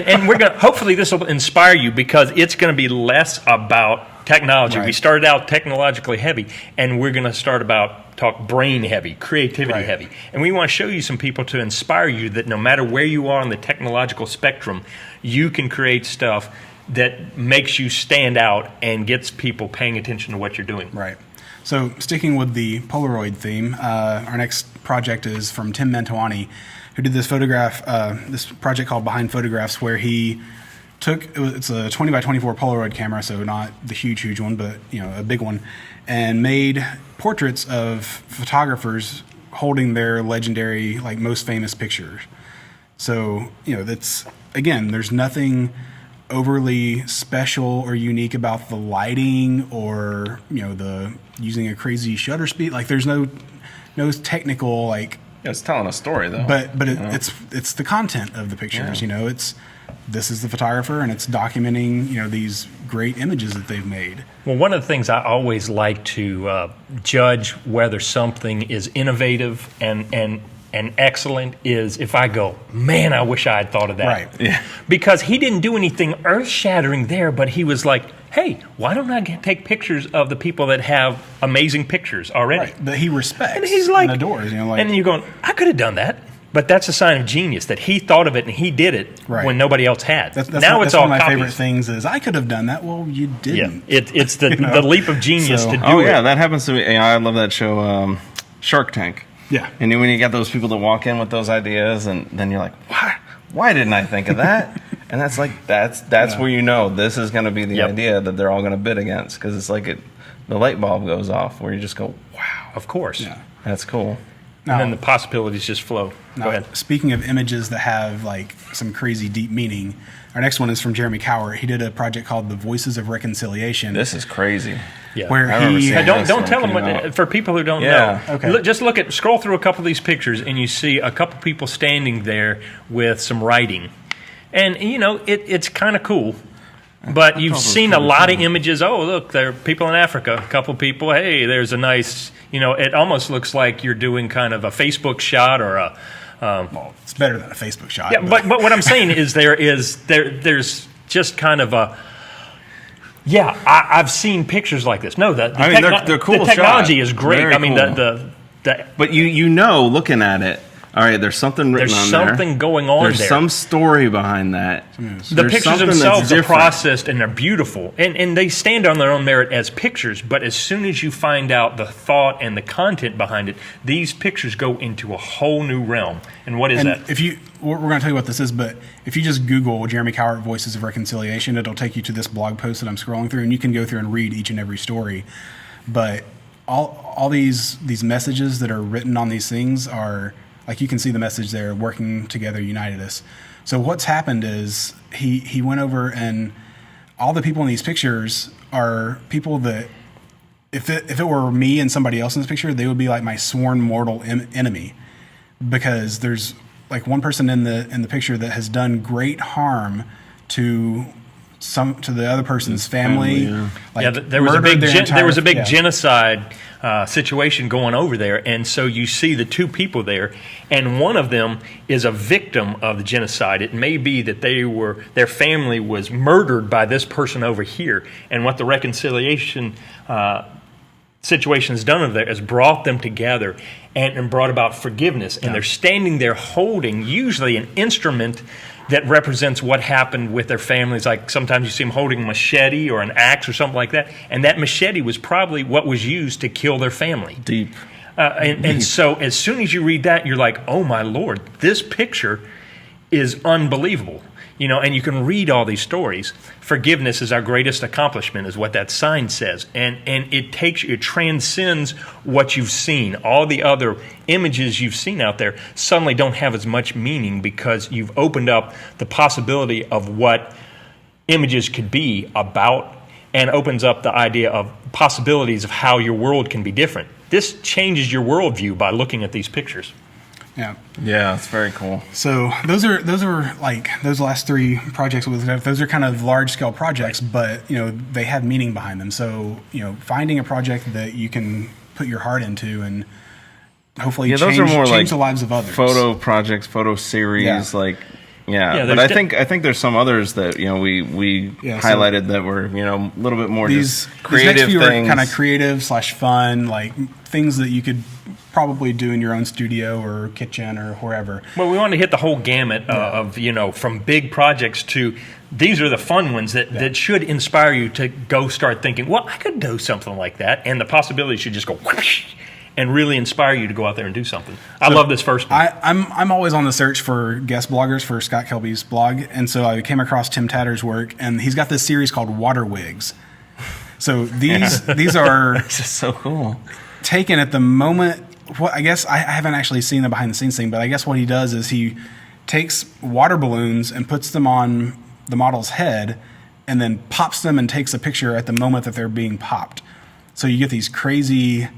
and we're going to, hopefully this will inspire you, because it's going to be less about technology. Right. We started out technologically heavy, and we're going to talk brain heavy, creativity Right. heavy. And we want to show you some people to inspire you that no matter where you are on the technological spectrum, you can create stuff that makes you stand out and gets people paying attention to what you're doing. Right. So sticking with the Polaroid theme, our next project is from Tim Mantovani, who did this this project called Behind Photographs, where he it's a 20 by 24 Polaroid camera, so not the huge one, but a big one, and made portraits of photographers holding their legendary, like, most famous pictures. So that's, again, there's nothing overly special or unique about the lighting or the using a crazy shutter speed. Like, there's no technical, like, It's telling a story, though. but it's the content of the pictures. It's this is the photographer, and it's documenting these great images that they've made. Well, one of the things I always like to judge whether something is innovative and excellent is if I go, man, I wish I had thought of that. Right. Yeah. Because he didn't do anything earth-shattering there, but he was like, hey, why don't I take pictures of the people that have amazing pictures already? Right. That he respects And he's like, and adores. and then you're going, I could have done that. But that's a sign of genius, that he thought of it and he did it Right. when nobody else had. That's now it's that's all one of my copies. favorite things is I could have done that. Well, you Yeah, didn't. it's the leap of genius So- to do Oh it. yeah, that happens to me. I love that show, Shark Tank. Yeah. And then when you get those people that walk in with those ideas, and then you're like, why didn't I think of that? And that's where this is going to be the Yep. idea that they're all going to bid against, because it's like the light bulb goes off where you just go, wow, Of course. Yeah. that's cool. And then the possibilities just flow. Now, Go ahead. speaking of images that have, like, some crazy deep meaning, our next one is from Jeremy Cowart. He did a project called The Voices of Reconciliation. This is crazy. Yeah. where I remember he seeing Hey, don't This tell them one came out. for people who don't Yeah. know. Okay. Just scroll through a couple of these pictures, and you see a couple people standing there with some writing, and it's kind of cool. But you've thought it was seen a pretty lot of cool. images. Oh, look, there are people in Africa. A couple people. Hey, there's a nice. It almost looks like you're doing kind of a Facebook shot or a. well, it's better than a Facebook shot. Yeah, but what I'm saying is there's just kind of a. Yeah, I've seen pictures like this. No, they're cool The technology shot. is great. Very I mean, cool. the But looking at it, all right, there's something written There's on there. something going on There's there. some story behind that. The There's pictures something themselves that's are different. processed and they're beautiful, and they stand on their own merit as pictures. But as soon as you find out the thought and the content behind it, these pictures go into a whole new realm. And what is And that? we're going to tell you what this is, but if you just Google Jeremy Cowart Voices of Reconciliation, it'll take you to this blog post that I'm scrolling through, and you can go through and read each and every story. But all these messages that are written on these things are, like, you can see the message there, working together united us. So what's happened is he went over, and all the people in these pictures are people that if it were me and somebody else in this picture, they would be like my sworn mortal enemy, because there's like one person in the picture that has done great harm to the other person's family. There was a big genocide situation going over there, and so you see the two people there, and one of them is a victim of the genocide. It may be that their family was murdered by this person over here, and what the reconciliation situation has done over there is brought them together and brought about forgiveness, and they're standing there holding usually an instrument that represents what happened with their families. Like sometimes you see them holding a machete or an axe or something like that, and that machete was probably what was used to kill their family. Deep. And so as soon as you read that, you're like, oh my Lord, this picture is unbelievable. You know, and you can read all these stories. Forgiveness is our greatest accomplishment, is what that sign says. And it transcends what you've seen. All the other images you've seen out there suddenly don't have as much meaning, because you've opened up the possibility of what images could be about, and opens up the idea of possibilities of how your world can be different. This changes your worldview by looking at these pictures. Yeah, it's very cool. So those are like those last three projects with those are kind of large scale projects, but you know, they have meaning behind them. So you know, finding a project that you can put your heart into and hopefully those are more change like the lives of others. Photo projects, photo series, but I think there's some others that we highlighted that were a little bit more just creative these next few things. Are kind of creative / fun, like things that you could probably do in your own studio or kitchen or wherever. Well, we want to hit the whole gamut of from big projects to these are the fun ones that should inspire you to go start thinking, well, I could do something like that, and the possibility should just go whoosh, and really inspire you to go out there and do something. I love this first one. I'm always on the search for guest bloggers for Scott Kelby's blog, and so I came across Tim Tatter's work, and he's got this series called Water Wigs. So these are it's just so cool. Taken at the moment. What I guess I haven't actually seen the behind the scenes thing, but I guess what he does is he takes water balloons and puts them on the model's head, and then pops them and takes a picture at the moment that they're being popped. So you get these crazy.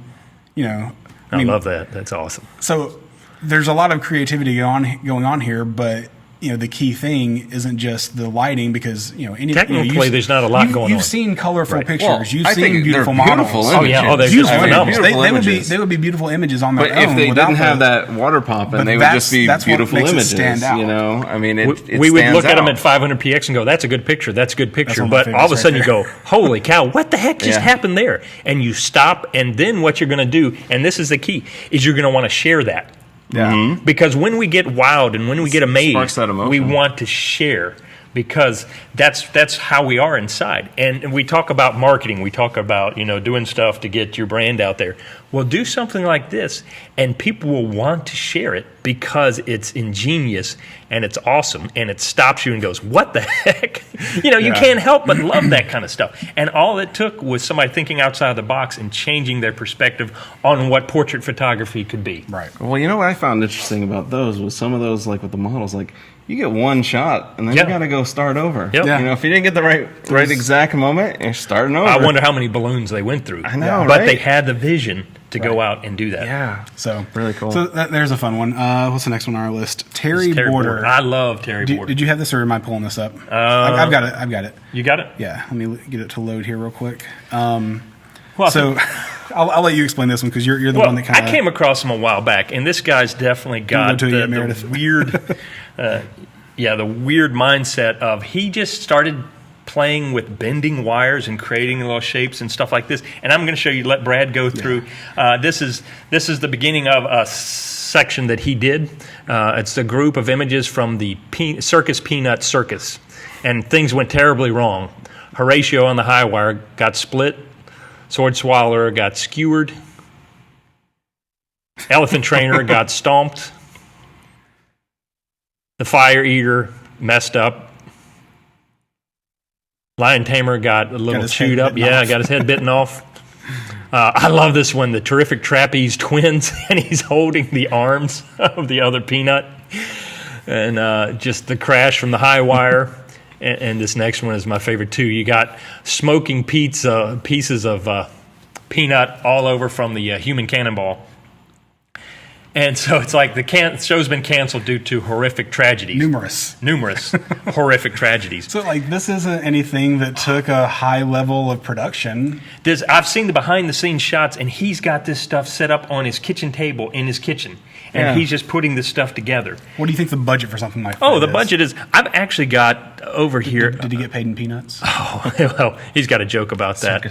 I love that. That's awesome. So there's a lot of creativity going on here, but the key thing isn't just the lighting, because technically there's not a lot going on. You've seen colorful pictures. Well, you've seen beautiful models. They're just phenomenal. They would be beautiful images on their own. But if they didn't have that water popping, they would just be beautiful images. Stand out. I mean, we would look at them at 500px and go, "That's a good picture. That's a good picture." But all of a sudden you go, "Holy cow! What the heck just happened there?" And you stop, and then what you're going to do, and this is the key, is you're going to want to share that. Yeah. Mm-hmm. Because when we get wowed and when we get amazed, we want to share, because that's how we are inside. And we talk about marketing. We talk about, doing stuff to get your brand out there. Well, do something like this, and people will want to share it because it's ingenious and it's awesome, and it stops you and goes, what the heck? You can't help but love that kind of stuff. And all it took was somebody thinking outside of the box and changing their perspective on what portrait photography could be. Right. Well, what I found interesting about those was some of those, like with the models, like you get one shot and then you got to go start over. Yep. Yeah. If you didn't get the right exact moment, you're starting over. I wonder how many balloons they went through. I know, but they had the vision to go out and do that. Yeah. So really cool. So there's a fun one. What's the next one on our list? Terry Border. I love Terry Border. Did you have this, or am I pulling this up? I've got it. You got it? Yeah. Let me get it to load here real quick. Well, so I'll let you explain this one, because you're the one that kind of. I came across him a while back, and this guy's definitely got the weird, the weird mindset of he just started playing with bending wires and creating little shapes and stuff like this. And I'm going to show you. Let Brad go through. This is the beginning of a section that he did. It's a group of images from the Circus Peanut Circus, and things went terribly wrong. Horatio on the high wire got split. Sword Swallower got skewered. Elephant Trainer got stomped. The Fire Eater messed up. Lion Tamer got a little chewed up. Yeah, got his head bitten off. I love this one, the Terrific Trapeze Twins, and he's holding the arms of the other peanut. And just the crash from the high wire. And this next one is my favorite too. You got smoking pizza, pieces of peanut all over from the human cannonball. And so it's like the show's been canceled due to horrific tragedies. Numerous horrific tragedies. So, like, this isn't anything that took a high level of production. I've seen the behind-the-scenes shots, and he's got this stuff set up on his kitchen table in his kitchen. And he's just putting this stuff together. What do you think the budget for something like that is? The budget is... I've actually got over here... Did he get paid in peanuts? Oh, well, he's got a joke about that.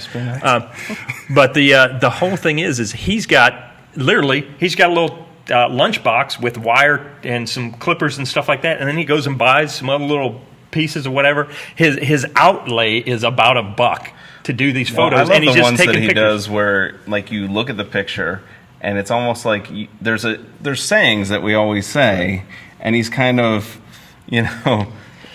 But the whole thing is he's got... Literally, he's got a little... lunchbox with wire and some clippers and stuff like that, and then he goes and buys some other little pieces or whatever. His outlay is about $1 to do these photos, and he's the just ones taking that he pictures. does where, like, you look at the picture and it's almost like there's sayings that we always say, and he's kind of,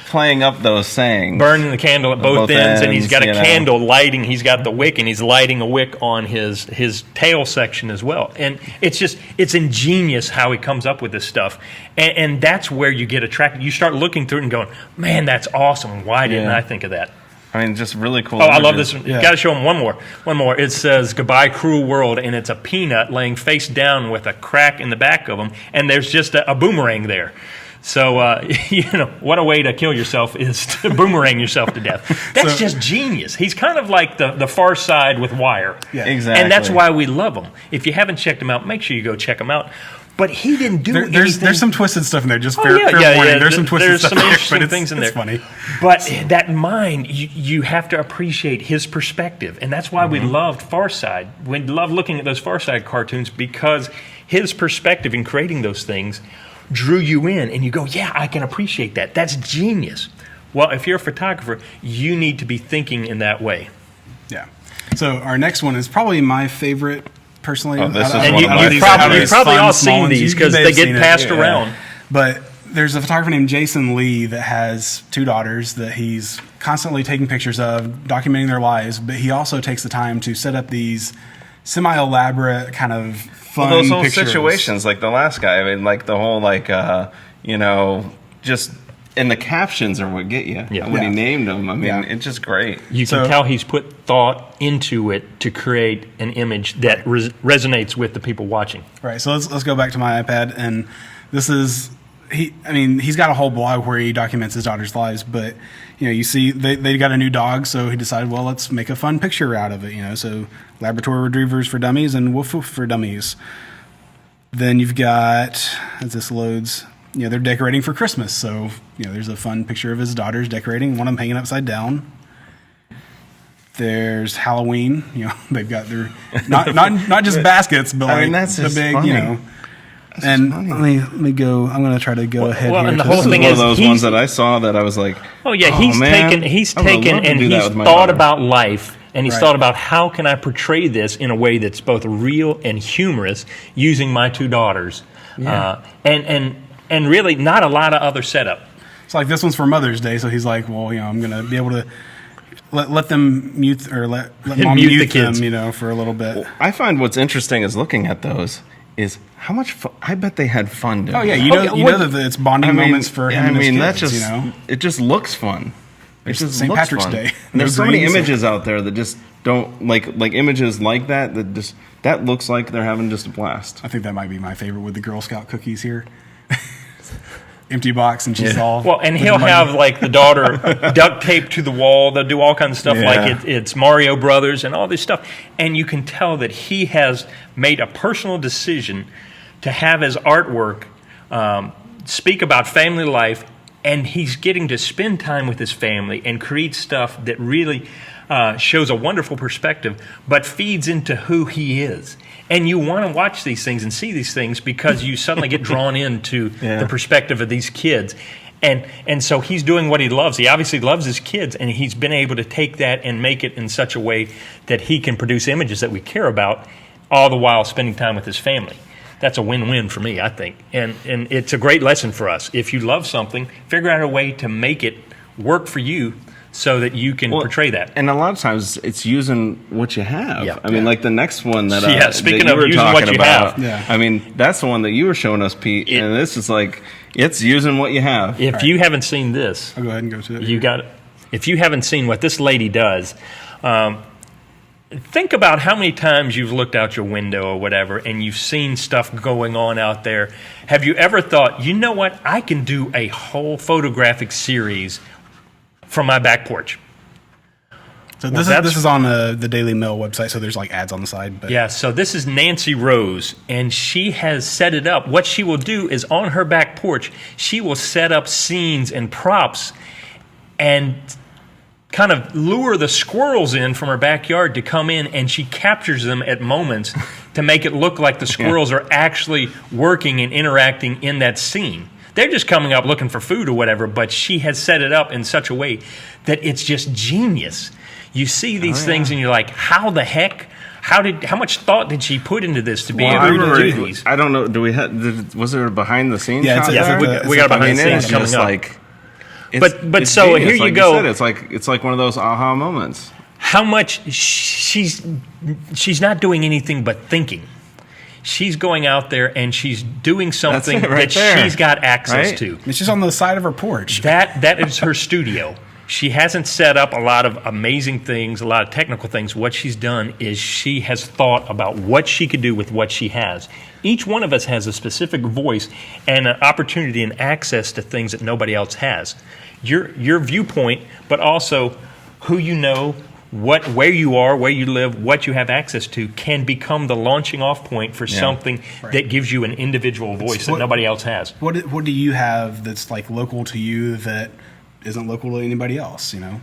playing up those sayings. Burning the candle at both ends, and he's got a candle lighting. He's got the wick, and he's lighting a wick on his tail section as well. And it's ingenious how he comes up with this stuff. And that's where you get attracted. You start looking through it and going, man, that's awesome. Why didn't I think of that? I mean, just really cool. Oh, images. I love this one. You got to show him one more. It says, "Goodbye, cruel world," and it's a peanut laying face down with a crack in the back of him, and there's just a boomerang there. So, what a way to kill yourself is to boomerang yourself to death. That's just genius. He's kind of like the Far Side with wire. Yeah, exactly. And that's why we love him. If you haven't checked him out, make sure you go check him out. But he didn't do anything. There's some twisted stuff in there. Just fair warning. There's some twisted stuff. There's some interesting things in there. It's funny. But that mind, you have to appreciate his perspective. And that's why we loved Far Side. We loved looking at those Far Side cartoons, because his perspective in creating those things drew you in, and you go, yeah, I can appreciate that. That's genius. Well, if you're a photographer, you need to be thinking in that way. Yeah. So our next one is probably my favorite, personally. Oh, this is and one of my you've probably all seen these because they get passed around. But there's a photographer named Jason Lee that has 2 daughters that he's constantly taking pictures of, documenting their lives, but he also takes the time to set up these semi-elaborate kind of fun those whole pictures. Situations, like the last guy. I mean, like the whole, just... And the captions are what get you. When he named them, I mean, it's just great. You can tell he's put thought into it to create an image that resonates with the people watching. Right. So let's go back to my iPad, and this is he's got a whole blog where he documents his daughter's lives, but you see they got a new dog, so he decided, well, let's make a fun picture out of it. So Labrador Retrievers for dummies and Woof Woof for dummies. Then you've got, as this loads, they're decorating for Christmas. So, there's a fun picture of his daughters decorating, one of them hanging upside down. There's Halloween. They've got their, not just baskets, but that's the big, funny. And let me go. I'm going to try to go ahead here. And the whole thing one is of those ones that I saw that I was like, he's taken and he's thought about life. And he's thought about, how can I portray this in a way that's both real and humorous using my 2 daughters. Yeah. And really not a lot of other setup. It's like this one's for Mother's Day, so he's like, well, I'm going to be able to let them mute, or let mom mute the kids, them, for a little bit. Well, I find what's interesting is looking at those is how much fun. I bet they had fun doing. Oh yeah, you know that it's bonding moments for him and his kids. That's just it just looks fun. It just St. looks Patrick's fun. Day. And there's so many images out there that just don't like images like that looks like they're having just a blast. I think that might be my favorite with the Girl Scout cookies here. Empty box, and she's all... Well, and he'll have, like, the daughter duct taped to the wall. They'll do all kinds of stuff like it's Mario Brothers and all this stuff. And you can tell that he has made a personal decision to have his artwork speak about family life, and he's getting to spend time with his family and create stuff that really shows a wonderful perspective, but feeds into who he is. And you want to watch these things and see these things because you suddenly get drawn into the perspective of these kids. And so he's doing what he loves. He obviously loves his kids, and he's been able to take that and make it in such a way that he can produce images that we care about, all the while spending time with his family. That's a win-win for me, I think. And it's a great lesson for us. If you love something, figure out a way to make it work for you so that you can portray that. And a lot of times it's using what you have. Yeah. I mean, like the next one that, speaking that you of were using talking what you about. have. Yeah. I mean, that's the one that you were showing us, Pete. And this is like, it's using what you have. If you haven't seen this, I'll go ahead and go to it. You got it. If you haven't seen what this lady does, think about how many times you've looked out your window or whatever and you've seen stuff going on out there. Have you ever thought, you know what, I can do a whole photographic series from my back porch? So this is on the Daily Mail website, so there's like ads on the side. But. Yeah, so this is Nancy Rose, and she has set it up. What she will do is on her back porch, she will set up scenes and props and kind of lure the squirrels in from her backyard to come in, and she captures them at moments to make it look like the squirrels are actually working and interacting in that scene. They're just coming up looking for food or whatever, but she has set it up in such a way that it's just genius. You see these things and you're like, how the heck? How much thought did she put into this to be able to do these? I don't know. Was there a behind the scenes? Yeah, we got a behind the scenes coming up. Like, but so genius. here like you go. You said, it's like one of those aha moments. How much she's not doing anything but thinking. She's going out there and she's doing something that she's got access to. It's just on the side of her porch. That is her studio. She hasn't set up a lot of amazing things, a lot of technical things. What she's done is she has thought about what she could do with what she has. Each one of us has a specific voice and an opportunity and access to things that nobody else has. Your viewpoint, but also who you know, where you are, where you live, what you have access to can become the launching off point for something that gives you an individual voice that nobody else has. What do you have that's like local to you that isn't local to anybody else, you know?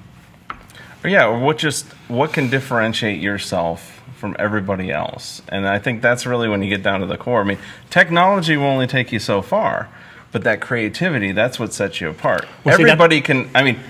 Or what can differentiate yourself from everybody else? And I think that's really when you get down to the core. I mean, technology will only take you so far, but that creativity, that's what sets you apart. Well, everybody can, I mean,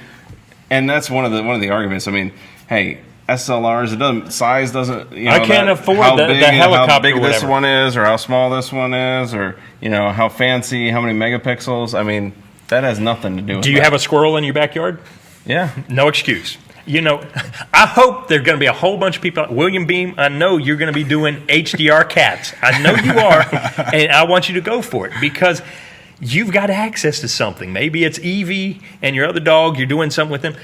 and that's one of the arguments. I mean, hey, SLRs, size doesn't, you know, I can't afford the helicopter, how big or this one is, or how small this one is, or, you know, how fancy, how many megapixels. I mean, that has nothing to do with Do you have a squirrel in your backyard? Yeah. No excuse. You know, I hope there's going to be a whole bunch of people. William Beam, I know you're going to be doing HDR cats. I know you are, and I want you to go for it because you've got access to something. Maybe it's Evie and your other dog, you're doing something with them.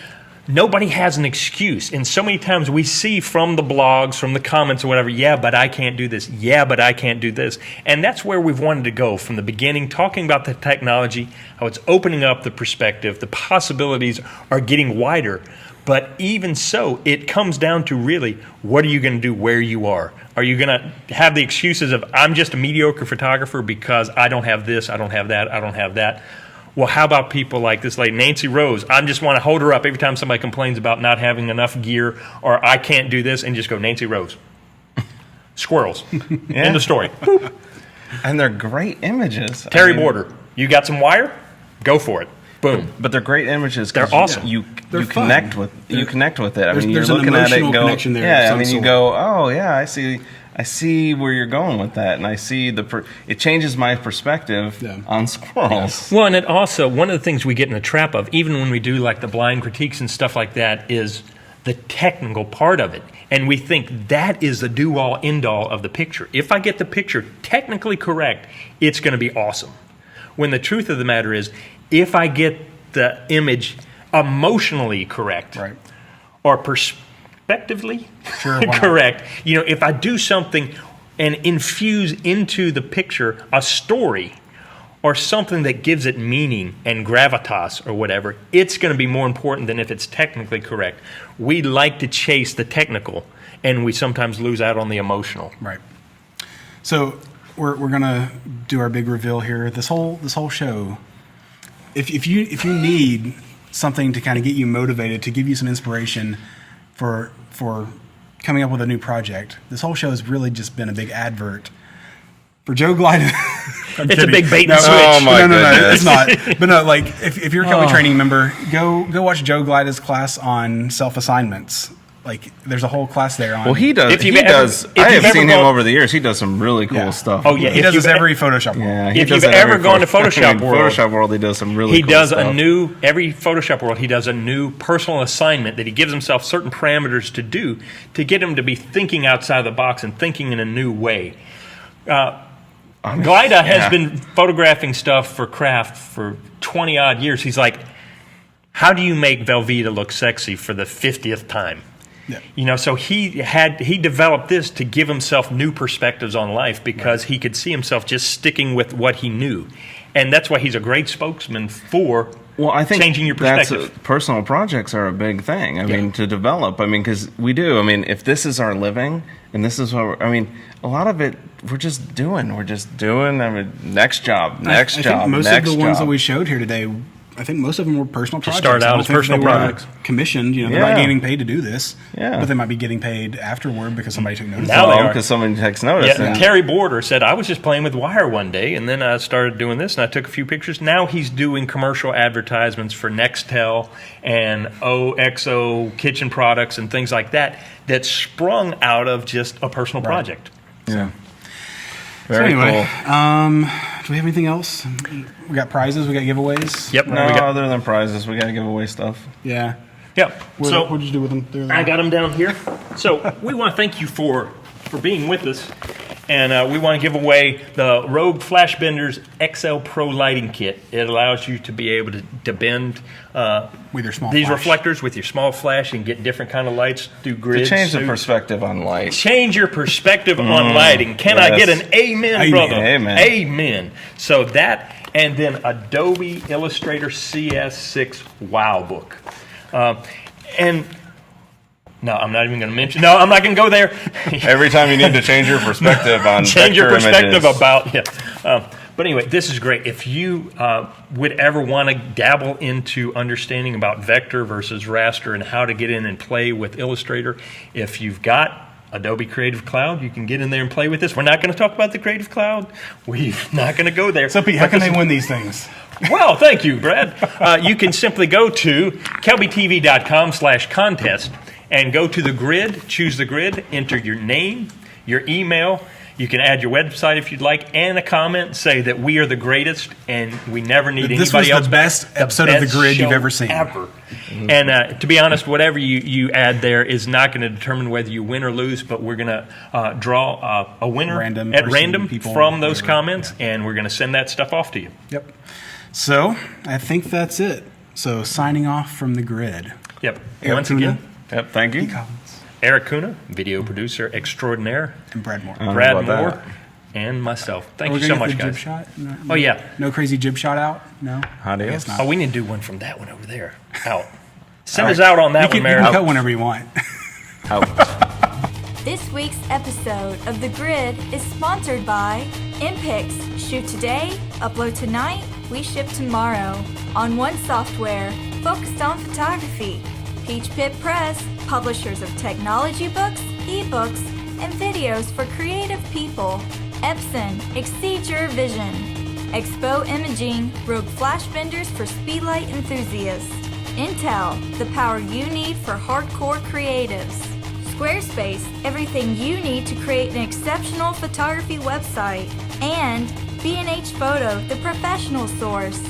Nobody has an excuse. And so many times we see from the blogs, from the comments or whatever, yeah, but I can't do this. Yeah, but I can't do this. And that's where we've wanted to go from the beginning, talking about the technology, how it's opening up the perspective, the possibilities are getting wider. But even so, it comes down to really, what are you going to do where you are? Are you going to have the excuses of, I'm just a mediocre photographer because I don't have this, I don't have that, I don't have that? Well, how about people like this lady, Nancy Rose? I just want to hold her up every time somebody complains about not having enough gear or I can't do this and just go, Nancy Rose. Squirrels. End of story. Boop. And they're great images. Terry Border, you got some wire? Go for it. Boom. But they're great images. They're awesome. You They're connect fun. with it. I mean, you're there's an looking at it and emotional go, connection there yeah. of I mean, some you sort. go, oh yeah, I see where you're going with that, and I see it changes my perspective on squirrels. Well, and it also, one of the things we get in a trap of, even when we do like the blind critiques and stuff like that, is the technical part of it. And we think that is the do-all, end-all of the picture. If I get the picture technically correct, it's going to be awesome. When the truth of the matter is, if I get the image emotionally correct, or perspectively correct, you know, if I do something and infuse into the picture a story or something that gives it meaning and gravitas or whatever, it's going to be more important than if it's technically correct. We like to chase the technical, and we sometimes lose out on the emotional. Right. So we're gonna do our big reveal here. This whole show, if you need something to kind of get you motivated, to give you some inspiration for coming up with a new project, this whole show has really just been a big advert for Joe Glide. It's a big bait and switch. Oh my no, it's not. But no, like if you're a Kelby training member, go watch Joe Glida's class on self-assignments. Like there's a whole class there on. Well, he does. I have seen him over the years. He does some really cool stuff. Oh yeah, he does this every Photoshop world. Yeah, if you've ever gone to Photoshop World, Photoshop World, he does some really cool stuff. Every Photoshop World, he does a new personal assignment that he gives himself certain parameters to do to get him to be thinking outside the box and thinking in a new way. Glida has been photographing stuff for craft for 20 odd years. He's like, how do you make Velveeta look sexy for the 50th time? Yeah. You know, so he developed this to give himself new perspectives on life because he could see himself just sticking with what he knew. And that's why he's a great spokesman for I think changing your perspective. Personal projects are a big thing. I mean, to develop. I mean, because we do. I mean, if this is our living and this is what a lot of it we're just doing. We're just doing. I mean, next job, next I job, think most next of the ones job. that we showed here today, I think most of them were personal projects. Start out I don't as think personal they were projects. Commissioned. You know, they're not getting paid to do this. Yeah. But they might be getting paid afterward because somebody took notice. Now they are. Because somebody takes notice. Yeah, Terry Border said, I was just playing with wire one day, and then I started doing this, and I took a few pictures. Now he's doing commercial advertisements for Nextel and OXO kitchen products and things like that sprung out of just a personal project. Yeah. So Very anyway, cool. do we have anything else? We got prizes. We got giveaways. Yep. No, other than prizes, we got to give away stuff. Yeah. Yep. So what did you do with them? I got them down here. So we want to thank you for being with us. And we want to give away the Rogue Flash Benders XL Pro Lighting Kit. It allows you to be able to bend with your small these flash. Reflectors with your small flash and get different kind of lights through grids. To change the perspective on light. Change your perspective on lighting. Can I get an amen, brother? Amen. Amen. So that, and then Adobe Illustrator CS6 Wow Book. And no, I'm not even going to mention. No, I'm not going to go there. Every time you need to change your perspective on change your vector perspective images. about but anyway, this is great. If you would ever want to dabble into understanding about vector versus raster and how to get in and play with Illustrator, if you've got Adobe Creative Cloud, you can get in there and play with this. We're not going to talk about the Creative Cloud. We're not going to go there. So Pete, how can they win these things? Well, thank you, Brad. You can simply go to kelbytv.com/contest and go to the grid, choose the grid, enter your name, your email. You can add your website if you'd like, and a comment, say that we are the greatest and we never need This anybody was else. the best episode of The Grid you've ever seen. Ever. And to be honest, whatever you add there is not going to determine whether you win or lose, but we're going to draw a winner at random from those comments, and we're going to send that stuff off to you. Yep. So I think that's it. So signing off from The Grid. Yep. Erik Once Kuna. again, Yep, thank you. Erik Kuna, video producer extraordinaire, And Brad Moore. Brad about Moore, that? and myself. Are Thank we you so gonna much, get the guys. jib shot? No, Oh, yeah. No crazy jib shot out? No? Adios. I guess not. Oh, we need to do one from that one over there. Out. Send us out on that you one, can Mary. cut whenever you want. This week's episode of The Grid is sponsored by Impix. Shoot today, upload tonight, we ship tomorrow. On One Software, focused on photography. Peach Pit Press, publishers of technology books, ebooks, and videos for creative people. Epson, exceed your vision. Expo Imaging, Rogue Flash Benders for speedlight enthusiasts. Intel, the power you need for hardcore creatives. Squarespace, everything you need to create an exceptional photography website. And B&H Photo, the professional source.